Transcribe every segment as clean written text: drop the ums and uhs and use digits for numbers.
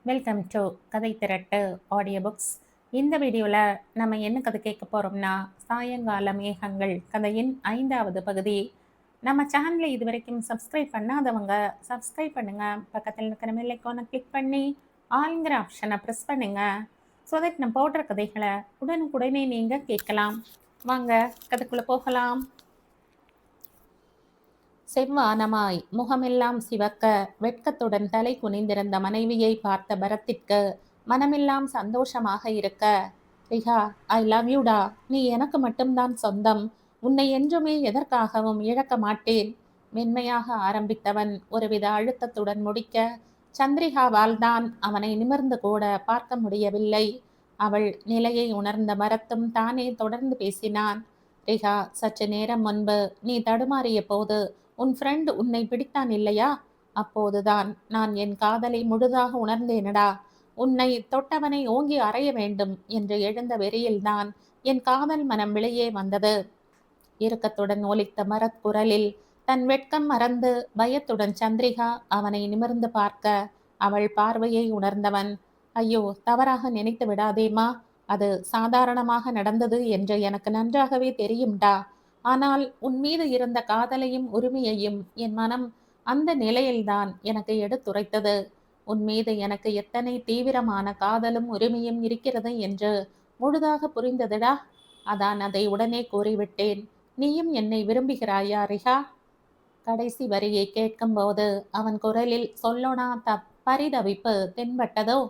Welcome to கதை திரட்டு audio books. இந்த வீடியோவில் நம்ம என்ன கதை கேட்க போகிறோம்னா, சாயங்கால மேகங்கள் கதையின் 5வது பகுதி. நம்ம சேனலை இது வரைக்கும் சப்ஸ்கிரைப் பண்ணாதவங்க சப்ஸ்கிரைப் பண்ணுங்கள். பக்கத்தில் இருக்கிற பெல் ஐகானை கிளிக் பண்ணி ஆல்ங்கிற ஆப்ஷனை ப்ரெஸ் பண்ணுங்கள். ஸோ தட் நம்ம போடுற கதைகளை உடனுக்குடனே நீங்கள் கேட்கலாம். வாங்க கதைக்குள்ளே போகலாம். செவ்வானமாய் முகமெல்லாம் சிவக்க வெட்கத்துடன் தலை குனிந்திருந்த மனைவியை பார்த்த பரத்திற்கு மனமெல்லாம் சந்தோஷமாக இருக்க, ரிஹா, ஐ லவ் யூடா, நீ எனக்கு மட்டும்தான் சொந்தம், உன்னை என்றுமே எதற்காகவும் இழக்க மாட்டேன், மென்மையாக ஆரம்பித்தவன் ஒருவித அழுத்தத்துடன் முடிக்க, சந்திரிகாவால் தான் அவனை நிமிர்ந்து கூட பார்க்க முடியவில்லை. அவள் நிலையை உணர்ந்த பரத்தும் தானே தொடர்ந்து பேசினான். ரிஹா, சற்று நேரம் முன்பு நீ தடுமாறிய போது உன் ஃப்ரெண்ட் உன்னை பிடித்தான் இல்லையா? அப்போதுதான் நான் என் காதலை முழுதாக உணர்ந்தேனடா. உன்னை தொட்டவனை ஓங்கி அறைய வேண்டும் என்று எழுந்த வெறியில்தான் என் காதல் மனம் வெளியே வந்தது. இறுக்கத்துடன் ஒலித்த மரத் குரலில் தன் வெட்கம் மறந்து பயத்துடன் சந்திரிகா அவனை நிமிர்ந்து பார்க்க, அவள் பார்வையை உணர்ந்தவன், ஐயோ, தவறாக நினைத்து விடாதேமா, அது சாதாரணமாக நடந்தது என்று எனக்கு நன்றாகவே தெரியும்டா. ஆனால் உன் மீது இருந்த காதலையும் உரிமையையும் என் மனம் அந்த நிலையில்தான் எனக்கு எடுத்துரைத்தது. உன் மீது எனக்கு எத்தனை தீவிரமான காதலும் உரிமையும் இருக்கிறது என்று முழுதாக புரிந்ததுடா. அதான் அதை உடனே கூறிவிட்டேன். நீயும் என்னை விரும்புகிறாயா ரிஹா? கடைசி வரியை கேட்கும்போது அவன் குரலில் சொல்லோனா பரிதவிப்பு தென்பட்டதோ.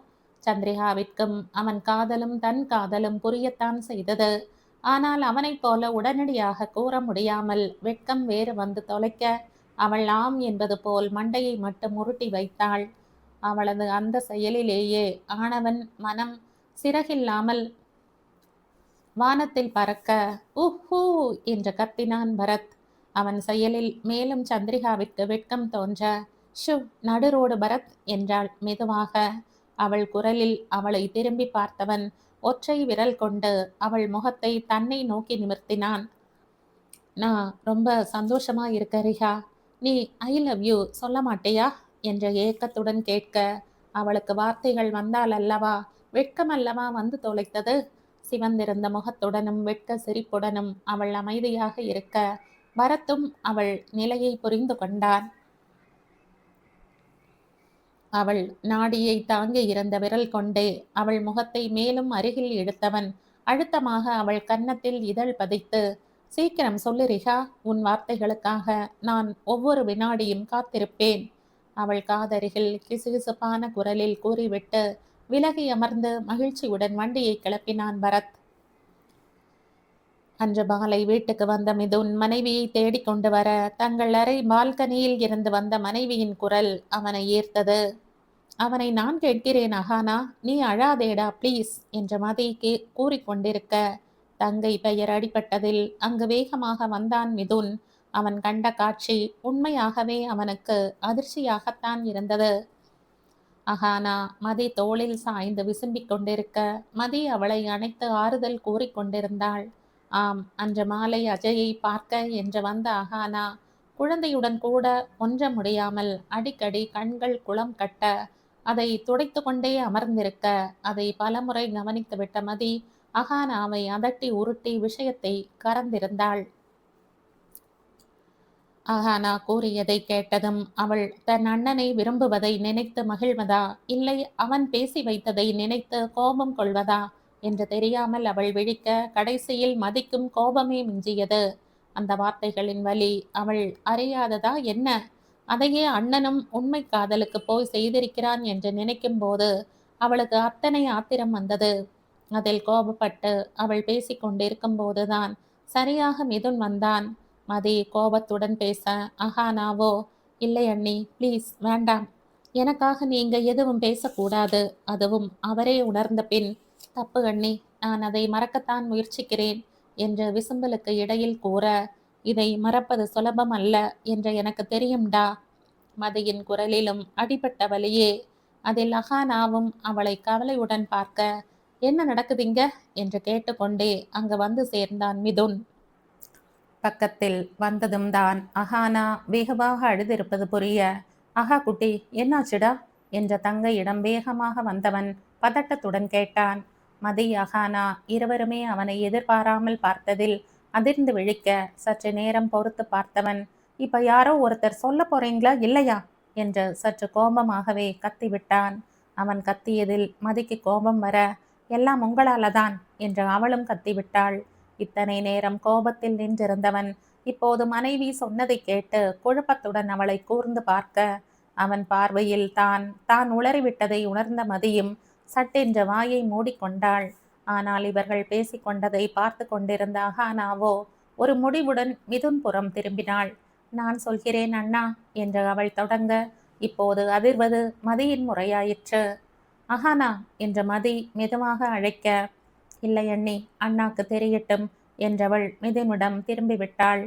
சந்திரிகாவிற்கும் அவன் காதலும் தன் காதலும் புரியத்தான் செய்தது. ஆனால் அவனைப் போல உடனடியாக கூற முடியாமல் வெட்கம் வேறு வந்து தொலைக்க, அவள் ஆம் என்பது போல் மண்டையை மட்டும் உருட்டி வைத்தாள். அவளது அந்த செயலிலேயே ஆணவன் மனம் சிறகில்லாமல் வானத்தில் பறக்க உஹூ என்று கத்தினான் பரத். அவன் செயலில் மேலும் சந்திரிகாவிற்கு வெட்கம் தோன்ற, ஷு, நடுரோடு பரத் என்றாள் மெதுவாக. அவள் குரலில் அவளை திரும்பி பார்த்தவன் ஒற்றை விரல் கொண்டு அவள் முகத்தை தன்னை நோக்கி நிமிர்த்தினான். நான் ரொம்ப சந்தோஷமா இருக்க ரிஹா. நீ ஐ லவ் யூ சொல்ல மாட்டேயா என்ற ஏக்கத்துடன் கேட்க, அவளுக்கு வார்த்தைகள் வந்தால் அல்லவா வெட்கம் அல்லவா வந்து தொலைத்தது. சிவந்திருந்த முகத்துடனும் வெட்க சிரிப்புடனும் அவள் அமைதியாக இருக்க, பரத்தும் அவள் நிலையை புரிந்து கொண்டான். அவள் நாடியை தாங்கி இருந்த விரல் கொண்டே அவள் முகத்தை மேலும் அருகில் இழுத்தவன் அழுத்தமாக அவள் கன்னத்தில் இதழ் பதித்து, சீக்கிரம் சொல்லு ரிஹா, உன் வார்த்தைகளுக்காக நான் ஒவ்வொரு வினாடியும் காத்திருப்பேன். அவள் காதருகில் கிசுகிசுப்பான குரலில் கூறிவிட்டு விலகி அமர்ந்து மகிழ்ச்சியுடன் வண்டியை கிளப்பினான் பரத். அன்று மாலை வீட்டுக்கு வந்த மிதுன் மனைவியை தேடிக்கொண்டு வர, தங்கள் அறை பால்கனியில் இருந்து வந்த மனைவியின் குரல் அவனை ஈர்த்தது. அவனை நான் கேட்கிறேன் அகானா, நீ அழாதேடா ப்ளீஸ் என்று மதி கூறிக்கொண்டிருக்க, தங்கை பெயர் அடிபட்டதில் அங்கு வேகமாக வந்தான் மிதுன். அவன் கண்ட காட்சி உண்மையாகவே அவனுக்கு அதிர்ச்சியாகத்தான் இருந்தது. அகானா மதி தோளில் சாய்ந்து விசும்பிக் கொண்டிருக்க, மதி அவளை அணைத்து ஆறுதல் கூறிக்கொண்டிருந்தாள். ஆம், அன்று மாலை அஜயை பார்க்க என்று வந்த அகானா குழந்தையுடன் கூட ஒன்ற முடியாமல் அடிக்கடி கண்கள் குளம் கட்ட அதை துடைத்து கொண்டே அமர்ந்திருக்க, அதை பலமுறை கவனித்துவிட்ட மதி அகானாவை அதட்டி உருட்டி விஷயத்தை கறந்திருந்தாள். அகானா கூறியதை கேட்டதும் அவள் தன் அண்ணனை விரும்புவதை நினைத்து மகிழ்வதா, இல்லை அவன் பேசி வைத்ததை நினைத்து கோபம் கொள்வதா என்று தெரியாமல் அவள் விழிக்க, கடைசியில் மதிக்கும் கோபமே மிஞ்சியது. அந்த வார்த்தைகளின் வலி அவள் அறியாததா என்ன? அதையே அண்ணனும் உண்மை காதலுக்கு போய் செய்திருக்கிறான் என்று நினைக்கும் போது அவளுக்கு அத்தனை ஆத்திரம் வந்தது. அதில் கோபப்பட்டு அவள் பேசிக்கொண்டிருக்கும் போதுதான் சரியாக மிதுன் வந்தான். மதி கோபத்துடன் பேச, அகானாவோ, இல்லை அண்ணி, ப்ளீஸ் வேண்டாம், எனக்காக நீங்க எதுவும் பேசக்கூடாது, அதுவும் அவரே உணர்ந்த பின். தப்பு அண்ணி, நான் அதை மறக்கத்தான் முயற்சிக்கிறேன் என்று விசும்பலுக்கு இடையில் கூற, இதை மறப்பது சுலபம் அல்ல என்று எனக்கு தெரியும்டா. மதியின் குரலிலும் அடிபட்ட வழியே. அதில் அகானாவும் அவளை கவலையுடன் பார்க்க, என்ன நடக்குதுங்க என்று கேட்டுக்கொண்டே அங்கு வந்து சேர்ந்தான் மிதுன். பக்கத்தில் வந்ததும் தான் அகானா வேகமாக அழுதிருப்பது புரிய, அகா குட்டி, என்னாச்சுடா, என்ற தங்கையிடம் வேகமாக வந்தவன் பதட்டத்துடன் கேட்டான். மதி, அகானா இருவருமே அவனை எதிர்பாராமல் பார்த்ததில் அதிர்ந்து விழிக்க சற்று நேரம் பொறுத்து பார்த்தவன், இப்ப யாரோ ஒருத்தர் சொல்ல போறீங்களா இல்லையா என்று சற்று கோபமாகவே கத்திவிட்டான். அவன் கத்தியதில் மதிக்கு கோபம் வர, எல்லாம் உங்களாலதான் என்று அவளும் கத்திவிட்டாள். இத்தனை நேரம் கோபத்தில் நின்றிருந்தவன் இப்போது மனைவி சொன்னதை கேட்டு குழப்பத்துடன் அவளை கூர்ந்து பார்க்க, அவன் பார்வையில் தான் உளறிவிட்டதை உணர்ந்த மதியும் சட்டென்று வாயை மூடிக்கொண்டாள். ஆனால் இவர்கள் பேசிக்கொண்டதை பார்த்து கொண்டிருந்த அகானாவோ ஒரு முடிவுடன் மிதுன் புறம் திரும்பினாள். நான் சொல்கிறேன் அண்ணா என்று அவள் தொடங்க, இப்போது அதிர்வது மதியின் முறையாயிற்று. அகானா என்ற மதி மெதுவாக அழைக்க, இல்லை அண்ணி, அண்ணாக்கு தெரியட்டும் என்றவள் மிதுனிடம் திரும்பிவிட்டாள்.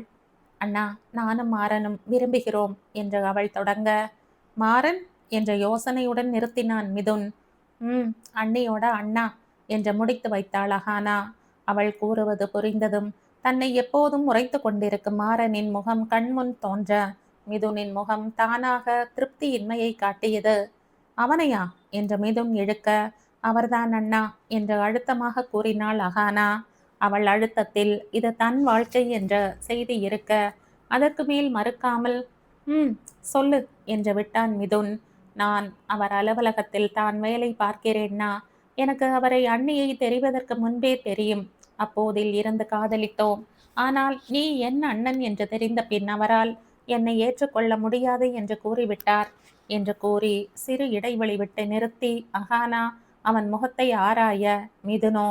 அண்ணா, நானும் மாறனும் விரும்புகிறோம் என்று அவள் தொடங்க, மாறன் என்ற யோசனையுடன் நிறுத்தினான் மிதுன். அண்ணியோட அண்ணா என்று முடித்து வைத்தாள் அகானா. அவள் கூறுவது புரிந்ததும் தன்னை எப்போதும் உரைத்து கொண்டிருக்கும் மாறனின் முகம் கண்முன் தோன்ற மிதுனின் முகம் தானாக திருப்தியின்மையை காட்டியது. அவனையா என்று மிதுன் இழுக்க, அவர்தான் அண்ணா என்று அழுத்தமாக கூறினாள் அகானா. அவள் அழுத்தத்தில் இது தன் வாழ்க்கை என்ற செய்தி இருக்க அதற்கு மேல் மறுக்காமல் சொல்லு என்று விட்டான் மிதுன். நான் அவர் அலுவலகத்தில் தான் வேலை பார்க்கிறேன்னா, எனக்கு அவரை அண்ணியை தெரிவதற்கு முன்பே தெரியும். அப்போதில் இருந்து காதலித்தோம். ஆனால் நீ என் அண்ணன் என்று தெரிந்த பின் அவரால் என்னை ஏற்றுக்கொள்ள முடியாது என்று கூறிவிட்டார் என்று கூறி சிறு இடைவெளி விட்டு நிறுத்தி அகானா அவன் முகத்தை ஆராய, மிதுனோ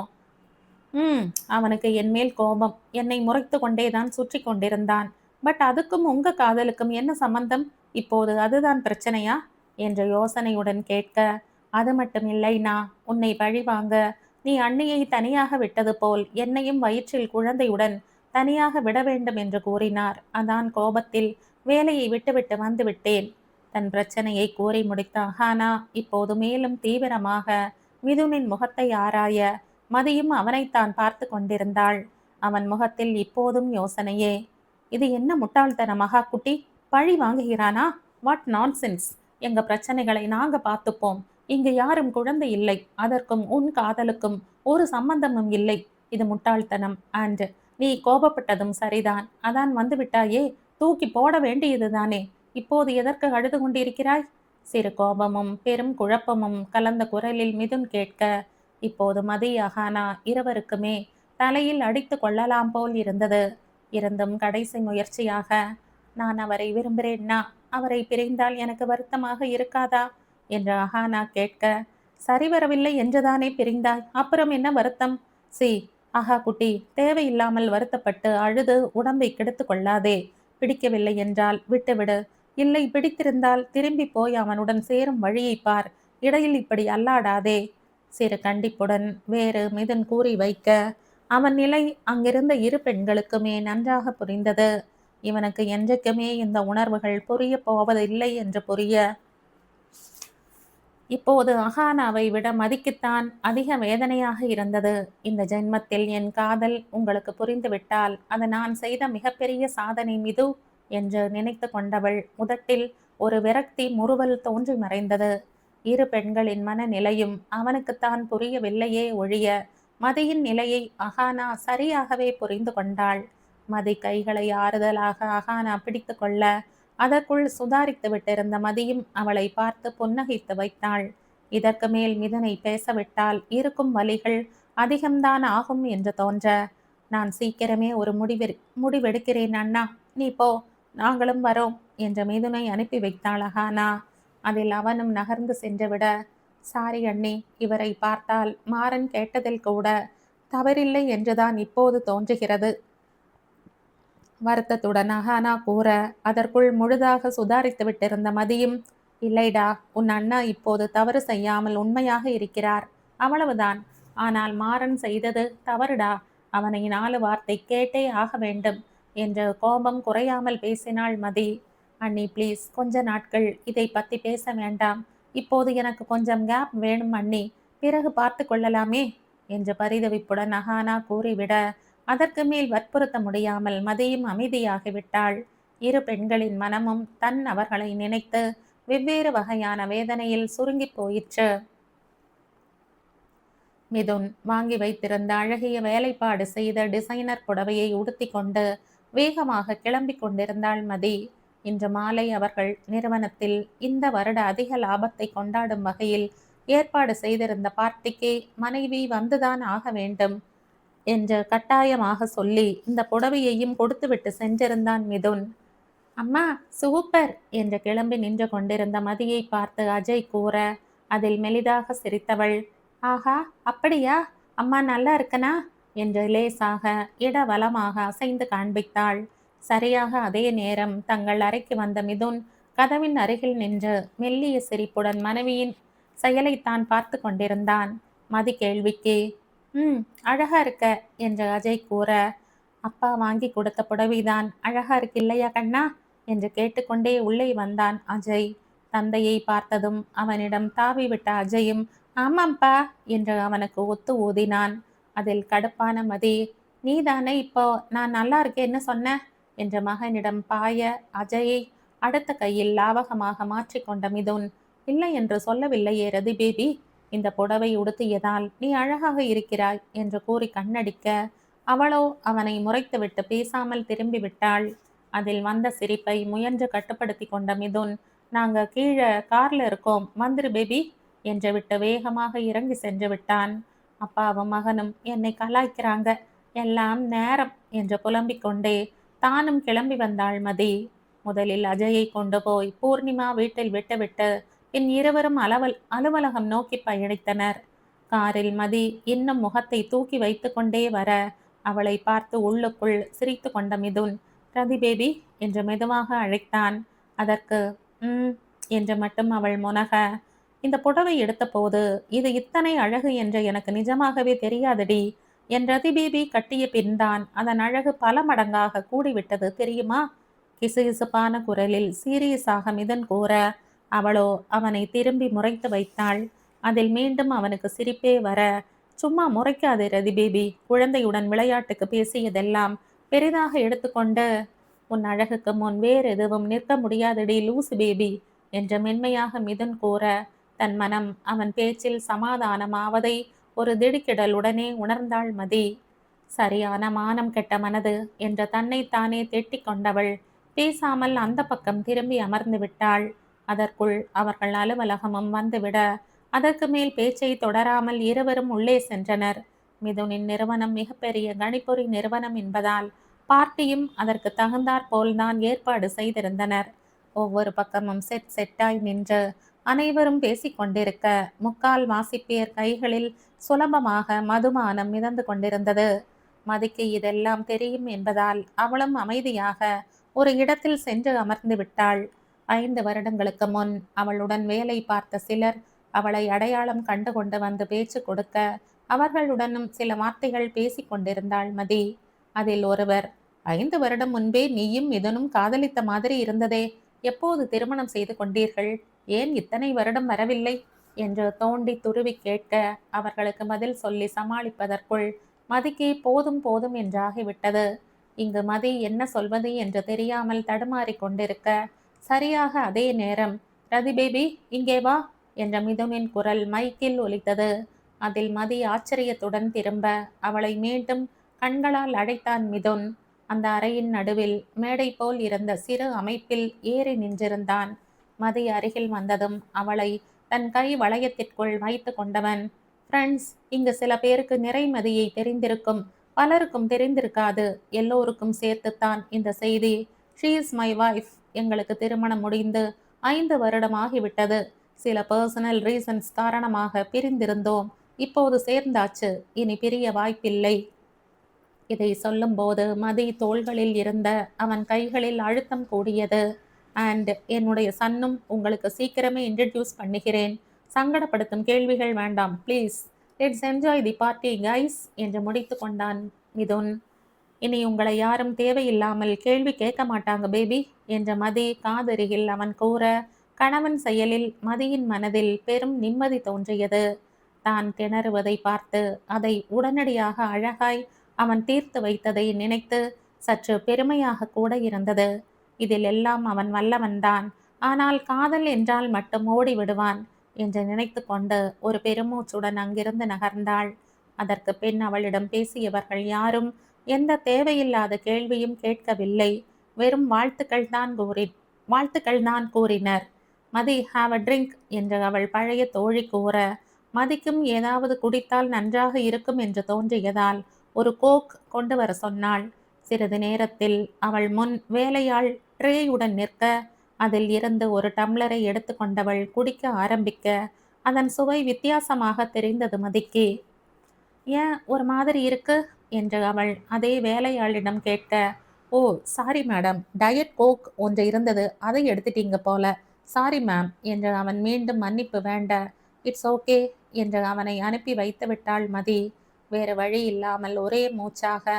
அவனுக்கு என் மேல் கோபம். என்னை முறைத்து கொண்டேதான் சுற்றி கொண்டிருந்தான். பட் அதுக்கும் உங்க காதலுக்கும் என்ன சம்பந்தம்? இப்போது அதுதான் பிரச்சனையா என்ற யோசனையுடன் கேட்க, அது மட்டும் இல்லைனா, உன்னை பழிவாங்க நீ அண்ணியை தனியாக விட்டது போல் என்னையும் வயிற்றில் குழந்தையுடன் தனியாக விட வேண்டும் என்று கூறினார். அதான் கோபத்தில் வேலையை விட்டுவிட்டு வந்து விட்டேன். தன் பிரச்சனையை கூறி முடித்த அகானா இப்போது மேலும் தீவிரமாக மிதுனின் முகத்தை ஆராய, மதியும் அவனைத்தான் பார்த்து கொண்டிருந்தாள். அவன் முகத்தில் இப்போதும் யோசனையே. இது என்ன முட்டாள்தனமாக குட்டி, பழி வாங்குகிறானா? What nonsense! எங்க பிரச்சனைகளை நாங்க பார்த்துப்போம். இங்கு யாரும் குழந்தை இல்லை. அதற்கும் உன் காதலுக்கும் ஒரு சம்பந்தமும் இல்லை. இது முட்டாள்தனம். அண்ட் நீ கோபப்பட்டதும் சரிதான். அதான் வந்து விட்டாயே, தூக்கி போட வேண்டியதுதானே. இப்போது எதற்கு அழுது கொண்டிருக்கிறாய்? சிறு கோபமும் பெரும் குழப்பமும் கலந்த குரலில் மிதுன் கேட்க, இப்போது மதி, அகானா இருவருக்குமே தலையில் அடித்து கொள்ளலாம் போல் இருந்தது. இருந்தும் கடைசி முயற்சியாக, நான் அவரை விரும்புகிறேன்னா அவரை பிரிந்தால் எனக்கு வருத்தமாக இருக்காதா என்று அகானா கேட்க, சரிவரவில்லை என்றுதானே பிரிந்தாய், அப்புறம் என்ன வருத்தம்? ஆஹா குட்டி, தேவையில்லாமல் வருத்தப்பட்டு அழுது உடம்பை கெடுத்து கொள்ளாதே. பிடிக்கவில்லை என்றால் விட்டுவிடு. இல்லை, பிடித்திருந்தால் திரும்பி போய் அவனுடன் சேரும் வழியை பார். இடையில் இப்படி அல்லாடாதே. சிறு கண்டிப்புடன் வேறு மிதுன் கூறி வைக்க, அவன் நிலை அங்கிருந்த இரு பெண்களுக்குமே நன்றாக புரிந்தது. இவனுக்கு என்றைக்குமே இந்த உணர்வுகள் புரிய போவதில்லை என்று புரிய, இப்போது அகானாவை விட மதிக்குத்தான் அதிக வேதனையாக இருந்தது. இந்த ஜென்மத்தில் என் காதல் உங்களுக்கு புரிந்துவிட்டால் அது நான் செய்த மிகப்பெரிய சாதனை மிது என்று நினைத்து கொண்டவள் உதட்டில் ஒரு விரக்தி முறுவல் தோன்றி மறைந்தது. இரு பெண்களின் மனநிலையும் அவனுக்குத்தான் புரியவில்லையே ஒழிய மதியின் நிலையை அகானா சரியாகவே புரிந்து கொண்டாள். மதி கைகளை ஆறுதலாக அகானா பிடித்து கொள்ள அதற்குள் சுதாரித்து விட்டிருந்த மதியும் அவளை பார்த்து புன்னகைத்து வைத்தாள். இதற்கு மேல் மிதுனை பேசவிட்டால் இருக்கும் வலிகள் அதிகம்தான் ஆகும் என்று தோன்ற, நான் சீக்கிரமே ஒரு முடிவெடுக்கிறேன் அண்ணா, நீ போ, நாங்களும் வரோம் என்று மிதுனை அனுப்பி வைத்தாள் அகானா. அதில் அவனும் நகர்ந்து சென்றுவிட, சாரி அண்ணி, இவரை பார்த்தால் மாறன் கேட்டதில் கூட தவறில்லை என்றுதான் இப்போது தோன்றுகிறது. வருத்தத்துடன் அகானா கூற, அதற்குள் முழுதாக சுதாரித்து விட்டிருந்த மதியும், இல்லைடா, உன் அண்ணா இப்போது தவறு செய்யாமல் உண்மையாக இருக்கிறார், அவ்வளவுதான். ஆனால் மாறன் செய்தது தவறுடா. அவனை 4 வார்த்தை கேட்டே ஆக வேண்டும் என்று கோபம் குறையாமல் பேசினாள் மதி. அண்ணி ப்ளீஸ், கொஞ்ச நாட்கள் இதை பற்றி பேச வேண்டாம். இப்போது எனக்கு கொஞ்சம் கேப் வேணும் அண்ணி, பிறகு பார்த்து கொள்ளலாமே என்று பரிதவிப்புடன் அகானா கூறிவிட, அதற்கு மேல் வற்புறுத்த முடியாமல் மதியும் அமைதியாகிவிட்டாள். இரு பெண்களின் மனமும் அவர்களை நினைத்து வெவ்வேறு வகையான வேதனையில் சுருங்கி போயிற்று. மிதுன் வாங்கி வைத்திருந்த அழகிய வேலைப்பாடு செய்த டிசைனர் புடவையை உடுத்தி கொண்டு வேகமாக கிளம்பிக் கொண்டிருந்தாள் மதி. இன்று மாலை அவர்கள் நிறுவனத்தில் இந்த வருட அதிக லாபத்தை கொண்டாடும் வகையில் ஏற்பாடு செய்திருந்த பார்ட்டிக்கு மனைவி வந்துதான் ஆக வேண்டும் என்று கட்டாயமாக சொல்லி இந்த புடவையையும் கொடுத்துவிட்டு சென்றிருந்தான் மிதுன். அம்மா சூப்பர் என்று கிளம்பி நின்று கொண்டிருந்த மதியை பார்த்து அஜய் கூற, அதில் மெலிதாக சிரித்தவள், ஆஹா அப்படியா, அம்மா நல்லா இருக்கனா என்று லேசாக இடவலமாக அசைந்து காண்பித்தாள். சரியாக அதே நேரம் தங்கள் அறைக்கு வந்த மிதுன் கதவின் அருகில் நின்று மெல்லிய சிரிப்புடன் மனைவியின் செயலைத்தான் பார்த்து கொண்டிருந்தான். மதி கேள்விக்கு அழகா இருக்க என்று அஜய் கூற, அப்பா வாங்கி கொடுத்த புடவைதான் அழகா இருக்கு இல்லையா கண்ணா என்று கேட்டுக்கொண்டே உள்ளே வந்தான் அஜய். தந்தையை பார்த்ததும் அவனிடம் தாவி விட்ட அஜயும் ஆமாம்பா என்று அவனுக்கு ஒத்து ஊதினான். அதில் கடுப்பான மதி, நீதானே இப்போ நான் நல்லா இருக்கேன்னு சொன்ன என்ற மகனிடம் பாய அஜயை அடுத்த கையில் லாவகமாக மாற்றிக்கொண்ட மிதுன், இல்லை என்று சொல்லவில்லையே ரதி பேபி, இந்த புடவை உடுத்தியதால் நீ அழகாக இருக்கிறாய் என்று கூறி கண்ணடிக்க அவளோ அவனை முறைத்துவிட்டு பேசாமல் திரும்பி விட்டாள். அதில் வந்த சிரிப்பை முயன்று கட்டுப்படுத்தி கொண்ட மிதுன், நாங்க கீழே கார்ல இருக்கோம் வந்துரு பேபி என்று விட்டு வேகமாக இறங்கி சென்று விட்டான். அப்பாவும் மகனும் என்னை கலாய்க்கிறாங்க, எல்லாம் நேரம் என்று புலம்பிக் கொண்டே தானும் கிளம்பி வந்தாள் மதி. முதலில் அஜயை கொண்டு போய் பூர்ணிமா வீட்டில் விட்டுவிட்டு பின் இருவரும் அலுவலகம் நோக்கி பயணித்தனர். காரில் மதி இன்னும் முகத்தை தூக்கி வைத்து கொண்டே வர அவளை பார்த்து உள்ளுக்குள் சிரித்து கொண்ட மிதுன், ரதி பேபி என்று மெதுவாக அழைத்தான். அதற்கு என்று மட்டும் அவள் முனக, இந்த புடவை எடுத்தபோது இது இத்தனை அழகு என்று எனக்கு நிஜமாகவே தெரியாதடி. என் ரதி பேபி கட்டிய பின்தான் அதன் அழகு பல மடங்காக கூடிவிட்டது தெரியுமா? கிசுகிசுப்பான குரலில் சீரியஸாக மிதன் கூற, அவளோ அவனை திரும்பி முறைத்து வைத்தாள். அதில் மீண்டும் அவனுக்கு சிரிப்பே வர, சும்மா முறைக்காதே ரதி பேபி, குழந்தையுடன் விளையாட்டுக்கு பேசியதெல்லாம் பெரிதாக எடுத்துக்கொண்டு உன் அழகுக்கு முன் வேறு எதுவும் நிற்க முடியாதடி லூசு பேபி என்று மென்மையாக மிதுன் கூற, தன் மனம் அவன் பேச்சில் சமாதானமாவதை ஒரு திடுக்கிடலுடனே உணர்ந்தாள் மதி. சரியான மானம் கெட்ட மனது என்ற தன்னைத்தானே திட்டிக் கொண்டவள் பேசாமல் அந்த பக்கம் திரும்பி அமர்ந்து விட்டாள். அதற்குள் அவர்கள் அலுவலகமும் வந்துவிட அதற்கு மேல் பேச்சை தொடராமல் இருவரும் உள்ளே சென்றனர். மிதுனின் நிறுவனம் மிகப்பெரிய கணிப்பொறி நிறுவனம் என்பதால் பார்ட்டியும் அதற்கு தகுந்தாற் போல்தான் ஏற்பாடு செய்திருந்தனர். ஒவ்வொரு பக்கமும் செட்டாய் நின்று அனைவரும் பேசிக்கொண்டிருக்க முக்கால் வாசிப்பேர் கைகளில் சுலபமாக மதுபானம் மிதந்து கொண்டிருந்தது. மதிக்கு இதெல்லாம் தெரியும் என்பதால் அவளும் அமைதியாக ஒரு இடத்தில் சென்று அமர்ந்து விட்டாள். 5 வருடங்களுக்கு முன் அவளுடன் வேலை பார்த்த சிலர் அவளை அடையாளம் கண்டு கொண்டு வந்து பேச்சு கொடுக்க அவர்களுடனும் சில வார்த்தைகள் பேசி கொண்டிருந்தாள் மதி. அதில் ஒருவர், 5 வருடம் முன்பே நீயும் மிதுனும் காதலித்த மாதிரி இருந்ததே, எப்போது திருமணம் செய்து கொண்டீர்கள், ஏன் இத்தனை வருடம் வரவில்லை என்று தோண்டி துருவி கேட்க அவர்களுக்கு பதில் சொல்லி சமாளிப்பதற்குள் மதிக்கு போதும் போதும் என்றாகிவிட்டது. இங்கு மதி என்ன சொல்வது என்று தெரியாமல் தடுமாறி கொண்டிருக்க சரியாக அதே நேரம் ரதி பேபி இங்கே வா என்ற மிதுனின் குரல் மைக்கில் ஒலித்தது. அதில் மதி ஆச்சரியத்துடன் திரும்ப அவளை மீண்டும் கண்களால் அழைத்தான் மிதுன். அந்த அறையின் நடுவில் மேடை போல் இருந்த சிறு அமைப்பில் ஏறி நின்றிருந்தான். மதி அருகில் வந்ததும் அவளை தன் கை வளையத்திற்குள் வைத்து கொண்டவன், ஃப்ரெண்ட்ஸ், இங்கு சில பேருக்கு நிறைமதியை தெரிந்திருக்கும், பலருக்கும் தெரிந்திருக்காது, எல்லோருக்கும் சேர்த்துத்தான் இந்த செய்தி. She is my wife. எங்களுக்கு திருமணம் முடிந்து 5 வருடம் ஆகிவிட்டது. சில பர்சனல் ரீசன்ஸ் காரணமாக பிரிந்திருந்தோம். இப்போது சேர்ந்தாச்சு. இனி பிரிய வாய்ப்பில்லை. இதை சொல்லும்போது மதி தோள்களில் இருந்த அவன் கைகளில் அழுத்தம் கூடியது. அண்ட் என்னுடைய சன்னும் உங்களுக்கு சீக்கிரமே இன்ட்ரடியூஸ் பண்ணுகிறேன். சங்கடப்படுத்தும் கேள்விகள் வேண்டாம் please. Let's enjoy the party guys என்று முடித்து கொண்டான் மிதுன். இனி உங்களை யாரும் தேவையில்லாமல் கேள்வி கேட்க மாட்டாங்க பேபி என்ற மதி காதருகில் அவன் கூற, கணவன் செயலில் மதியின் மனதில் பெரும் நிம்மதி தோன்றியது. தான் திணறுவதை பார்த்து அதை உடனடியாக அழகாய் அவன் தீர்த்து வைத்ததை நினைத்து சற்று பெருமையாக கூட இருந்தது. இதில் எல்லாம் அவன் வல்லவன்தான். ஆனால் காதல் என்றால் மட்டும் ஓடி விடுவான் என்று நினைத்து கொண்டு ஒரு பெருமூச்சுடன் அங்கிருந்து நகர்ந்தாள். அதற்கு பின் அவளிடம் பேசியவர்கள் யாரும் எந்த தேவையில்லாத கேள்வியும் கேட்கவில்லை. வெறும் வாழ்த்துக்கள் தான் கூறினர். மதி, ஹாவ் அ ட்ரிங்க் என்று அவள் பழைய தோழி கூற, மதிக்கும் ஏதாவது குடித்தால் நன்றாக இருக்கும் என்று தோன்றியதால் ஒரு கோக் கொண்டு வர சொன்னாள். சிறிது நேரத்தில் அவள் முன் வேலையாள் ட்ரேயுடன் நிற்க, அதில் இருந்து ஒரு டம்ளரை எடுத்துக்கொண்டவள் குடிக்க ஆரம்பிக்க, அதன் சுவை வித்தியாசமாக தெரிந்தது மதிக்கு. ஏன் ஒரு மாதிரி இருக்கு என்று அவள் அதே வேலையாளிடம் கேட்க, ஓ சாரி மேடம், டயட் கோக் ஒன்று இருந்தது, அதை எடுத்துட்டீங்க போல, சாரி மேம் என்று அவன் மீண்டும் மன்னிப்பு வேண்ட, இட்ஸ் ஓகே என்று அவனை அனுப்பி வைத்து விட்டாள் மதி. வேறு வழி இல்லாமல் ஒரே மூச்சாக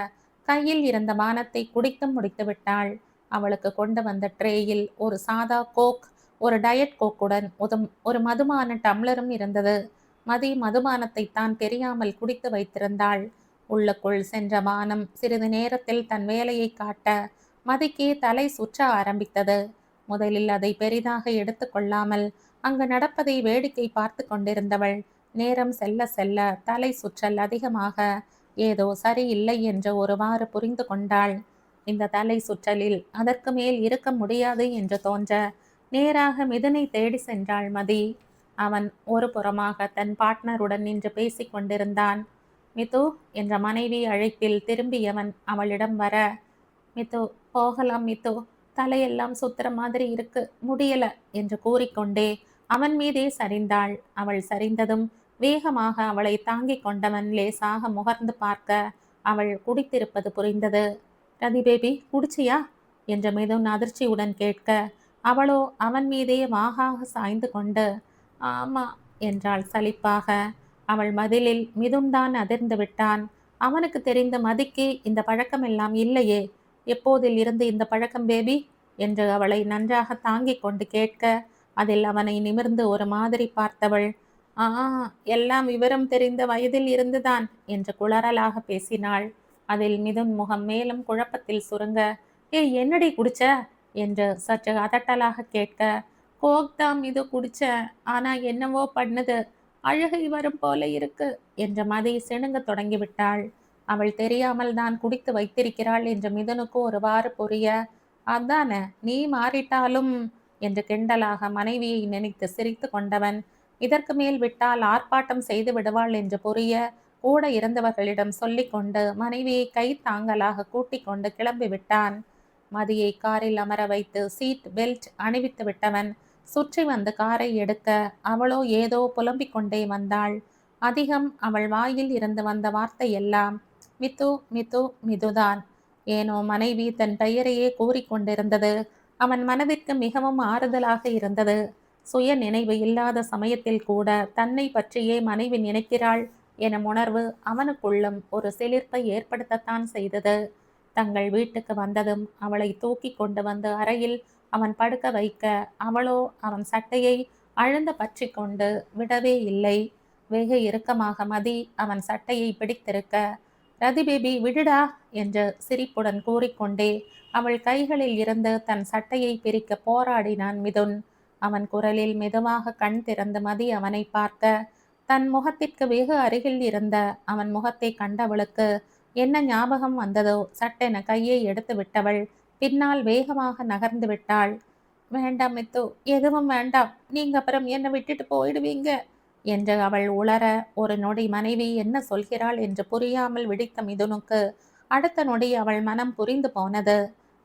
கையில் இருந்த பானத்தை குடித்து முடித்து விட்டாள். அவளுக்கு கொண்டு வந்த ட்ரேயில் ஒரு சாதா கோக், ஒரு டயட் கோக்குடன் ஒரு மதுபான டம்ளரும் இருந்தது. மதி மதுபானத்தை தான் தெரியாமல் குடித்து வைத்திருந்தாள். உள்ளுக்குள் சென்ற பானம் சிறிது நேரத்தில் தன் வேலையை காட்ட மதிக்கு தலை சுற்ற ஆரம்பித்தது. முதலில் அதை பெரிதாக எடுத்துக்கொள்ளாமல் அங்கு நடப்பதை வேடிக்கை பார்த்து கொண்டிருந்தவள் நேரம் செல்ல செல்ல தலை சுற்றல் அதிகமாக ஏதோ சரியில்லை என்று ஒருவாறு புரிந்து கொண்டாள். இந்த தலை சுற்றலில் அதற்கு மேல் இருக்க முடியாது என்று தோன்ற நேராக மிதுனை தேடி சென்றாள் மதி. அவன் ஒரு புறமாக தன் பார்ட்னருடன் நின்று பேசிக் கொண்டிருந்தான். மிது என்ற மனைவி அழைப்பில் திரும்பியவன் அவளிடம் வர, மிது போகலாம் மிது, தலையெல்லாம் சுத்துற மாதிரி இருக்கு, முடியல என்று கூறிக்கொண்டே அவன் மீதே சரிந்தாள். அவள் சரிந்ததும் வேகமாக அவளை தாங்கிக் கொண்டவன் லேசாக முகர்ந்து பார்க்க அவள் குடித்திருப்பது புரிந்தது. ரதி பேபி, குடிச்சியா என்ற மிதுன் அதிர்ச்சியுடன் கேட்க, அவளோ அவன் மீதே வாகாக சாய்ந்து கொண்டு ஆமா என்றாள் சலிப்பாக. அவள் பதிலில் மிதுன்தான் அதிர்ந்து விட்டான். அவனுக்கு தெரிந்த மதிக்கு இந்த பழக்கமெல்லாம் இல்லையே. எப்போதில் இருந்து இந்த பழக்கம் பேபி என்று அவளை நன்றாக தாங்கிக் கொண்டு கேட்க, அதில் அவனை நிமிர்ந்து ஒரு மாதிரி பார்த்தவள், ஆ, எல்லாம் விவரம் தெரிந்த வயதில் இருந்துதான் என்று குளறலாக பேசினாள். அதில் மிதுன் முகம் மேலும் குழப்பத்தில் சுருங்க, என்னடி குடிச்ச என்று சற்று அதட்டலாக கேட்க, கோக் தான் மிது குடிச்ச, ஆனா என்னவோ பண்ணுது, அழுகை வரும் போல இருக்கு என்ற மதி சிணுங்க தொடங்கிவிட்டாள். அவள் தெரியாமல் தான் குடித்து வைத்திருக்கிறாள் என்று மிதுனுக்கு ஒருவாறு புரிய, அதானே நீ மாறிட்டாலும் என்று கிண்டலாக மனைவியை நினைத்து சிரித்து கொண்டவன், இதற்கு மேல் விட்டால் ஆர்ப்பாட்டம் செய்து விடுவாள் என்று புரிய கூட இருந்தவர்களிடம் சொல்லிக்கொண்டு மனைவியை கை தாங்கலாக கூட்டிக் கொண்டு கிளம்பி விட்டான். மதியை காரில் அமர வைத்து சீட் பெல்ட் அணிவித்து விட்டவன் சுற்றி வந்து காரை எடுக்க, அவளோ ஏதோ புலம்பிக் கொண்டே வந்தாள். அதிகம் அவள் வாயில் இருந்து வந்த வார்த்தை எல்லாம் மிது மிது மிதுதான். ஏனோ மனைவி தன் பெயரையே கூறிக்கொண்டிருந்தது அவன் மனதிற்கு மிகவும் ஆறுதலாக இருந்தது. சுய நினைவு இல்லாத சமயத்தில் கூட தன்னை பற்றியே மனைவி நினைக்கிறாள் எனும் உணர்வு அவனுக்குள்ளும் ஒரு சிலிர்ப்பை ஏற்படுத்தத்தான் செய்தது. தங்கள் வீட்டுக்கு வந்ததும் அவளை தூக்கி கொண்டு வந்து அறையில் அவன் படுக்க வைக்க, அவளோ அவன் சட்டையை அழுந்த பற்றி கொண்டு விடவே இல்லை. வெகு இறுக்கமாக மதி அவன் சட்டையை பிடித்திருக்க, ரதி பேபி விடுடா என்று சிரிப்புடன் கூறிக்கொண்டே அவள் கைகளில் இருந்து தன் சட்டையை பிரிக்க போராடினான் மிதுன். அவன் குரலில் மெதுவாக கண் திறந்து மதி அவனை பார்க்க, தன் முகத்திற்கு வெகு அருகில் இருந்த அவன் முகத்தை கண்டவளுக்கு என்ன ஞாபகம் வந்ததோ சட்டென கையை எடுத்து விட்டவள் பின்னால் வேகமாக நகர்ந்து விட்டாள். வேண்டாம் மித்து, எதுவும் வேண்டாம், நீங்க அப்புறம் என்னை விட்டுட்டு போயிடுவீங்க என்று அவள் உளர, ஒரு நொடி மனைவி என்ன சொல்கிறாள் என்று புரியாமல் விழித்த மிதுனுக்கு அடுத்த நொடி அவள் மனம் புரிந்து போனது.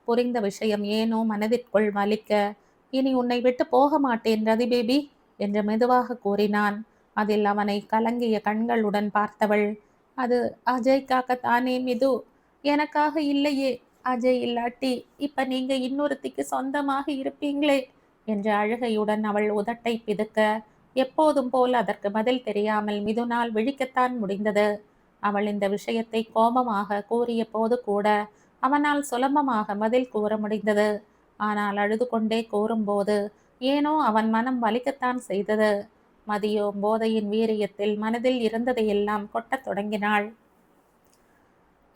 புரிந்த விஷயம் ஏனோ மனதிற்குள் வலிக்க, இனி உன்னை விட்டு போக மாட்டேன் ரதி பேபி என்று மெதுவாக கூறினான். அதில் அவனை கலங்கிய கண்களுடன் பார்த்தவள், அது அஜய்க்காகத்தானே மிது, எனக்காக இல்லையே. அஜய் இல்லாட்டி இப்ப நீங்க இன்னொருத்திக்கு சொந்தமாக இருப்பீங்களே என்ற அழுகையுடன் அவள் உதட்டை பிதுக்க, எப்போதும் போல் அதற்கு பதில் தெரியாமல் மிதுனால் விழிக்கத்தான் முடிந்தது. அவள் இந்த விஷயத்தை கோபமாக கூறிய போது கூட அவனால் சுலபமாக பதில் கூற முடிந்தது. ஆனால் அழுது கொண்டே கூறும்போது ஏனோ அவன் மனம் வலிக்கத்தான் செய்தது. மதியோ போதையின் வீரியத்தில் மனதில் இருந்ததையெல்லாம் கொட்டத் தொடங்கினாள்.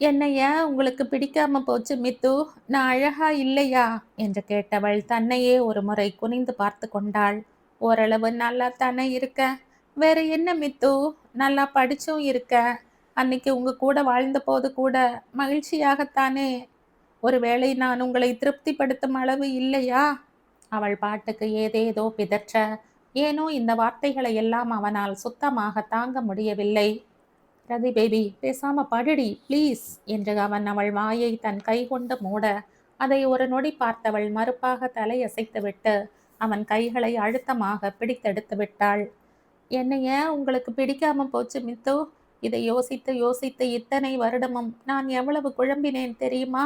"என்ன ஏன் உங்களுக்கு பிடிக்காம போச்சு மித்து? நான் அழகா இல்லையா?" என்று கேட்டவள் தன்னையே ஒரு முறை குனிந்து பார்த்து கொண்டாள். "ஓரளவு நல்லா தானே இருக்க. வேற என்ன மித்து? நல்லா படிச்சும் இருக்க. அன்னைக்கு உங்க கூட வாழ்ந்தபோது கூட மகிழ்ச்சியாகத்தானே. ஒருவேளை நான் உங்களை திருப்திப்படுத்தும் அளவு இல்லையா?" அவள் பாட்டுக்கு ஏதேதோ பிதற்ற, ஏனோ இந்த வார்த்தைகளை எல்லாம் அவனால் சுத்தமாக தாங்க முடியவில்லை. "ரதி பேபி, பேசாம படுடி ப்ளீஸ்" என்று அவன் அவள் வாயை தன் கைகொண்டு மூட, அதை ஒரு நொடி பார்த்தவள் மறுப்பாக தலையசைத்துவிட்டு அவன் கைகளை அழுத்தமாக பிடித்தெடுத்து விட்டாள். "என்ன ஏன் உங்களுக்கு பிடிக்காம போச்சு மித்து? இதை யோசித்து யோசித்து இத்தனை வருடமும் நான் எவ்வளவு குழம்பினேன் தெரியுமா?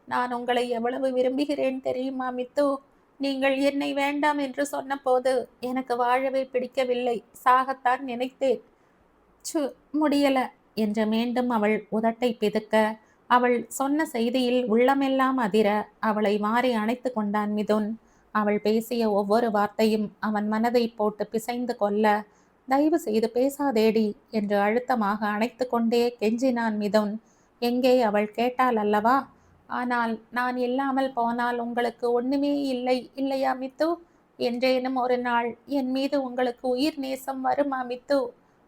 நான் உங்களை எவ்வளவு விரும்புகிறேன் தெரியுமா மித்து? நீங்கள் என்னை வேண்டாம் என்று சொன்னபோது எனக்கு வாழவே பிடிக்கவில்லை. சாகத்தான் நினைத்தேன். ச்சு, முடியல" என்று மீண்டும் அவள் உதட்டை பிதுக்க, அவள் சொன்ன செய்தியில் உள்ளமெல்லாம் அதிர அவளை மாறி அணைத்து கொண்டான் மிதுன். அவள் பேசிய ஒவ்வொரு வார்த்தையும் அவன் மனதை போட்டு பிசைந்து கொள்ள, "தயவு செய்து பேசாதேடி" என்று அழுத்தமாக அணைத்து கொண்டே கெஞ்சினான் மிதுன். எங்கே அவள் கேட்டாள் அல்லவா? "ஆனால் நான் இல்லாமல் போனால் உங்களுக்கு ஒண்ணுமே இல்லை இல்லையா மித்து? என்றேனும் ஒரு நாள் என் மீது உங்களுக்கு உயிர் நேசம் வருமா மித்து?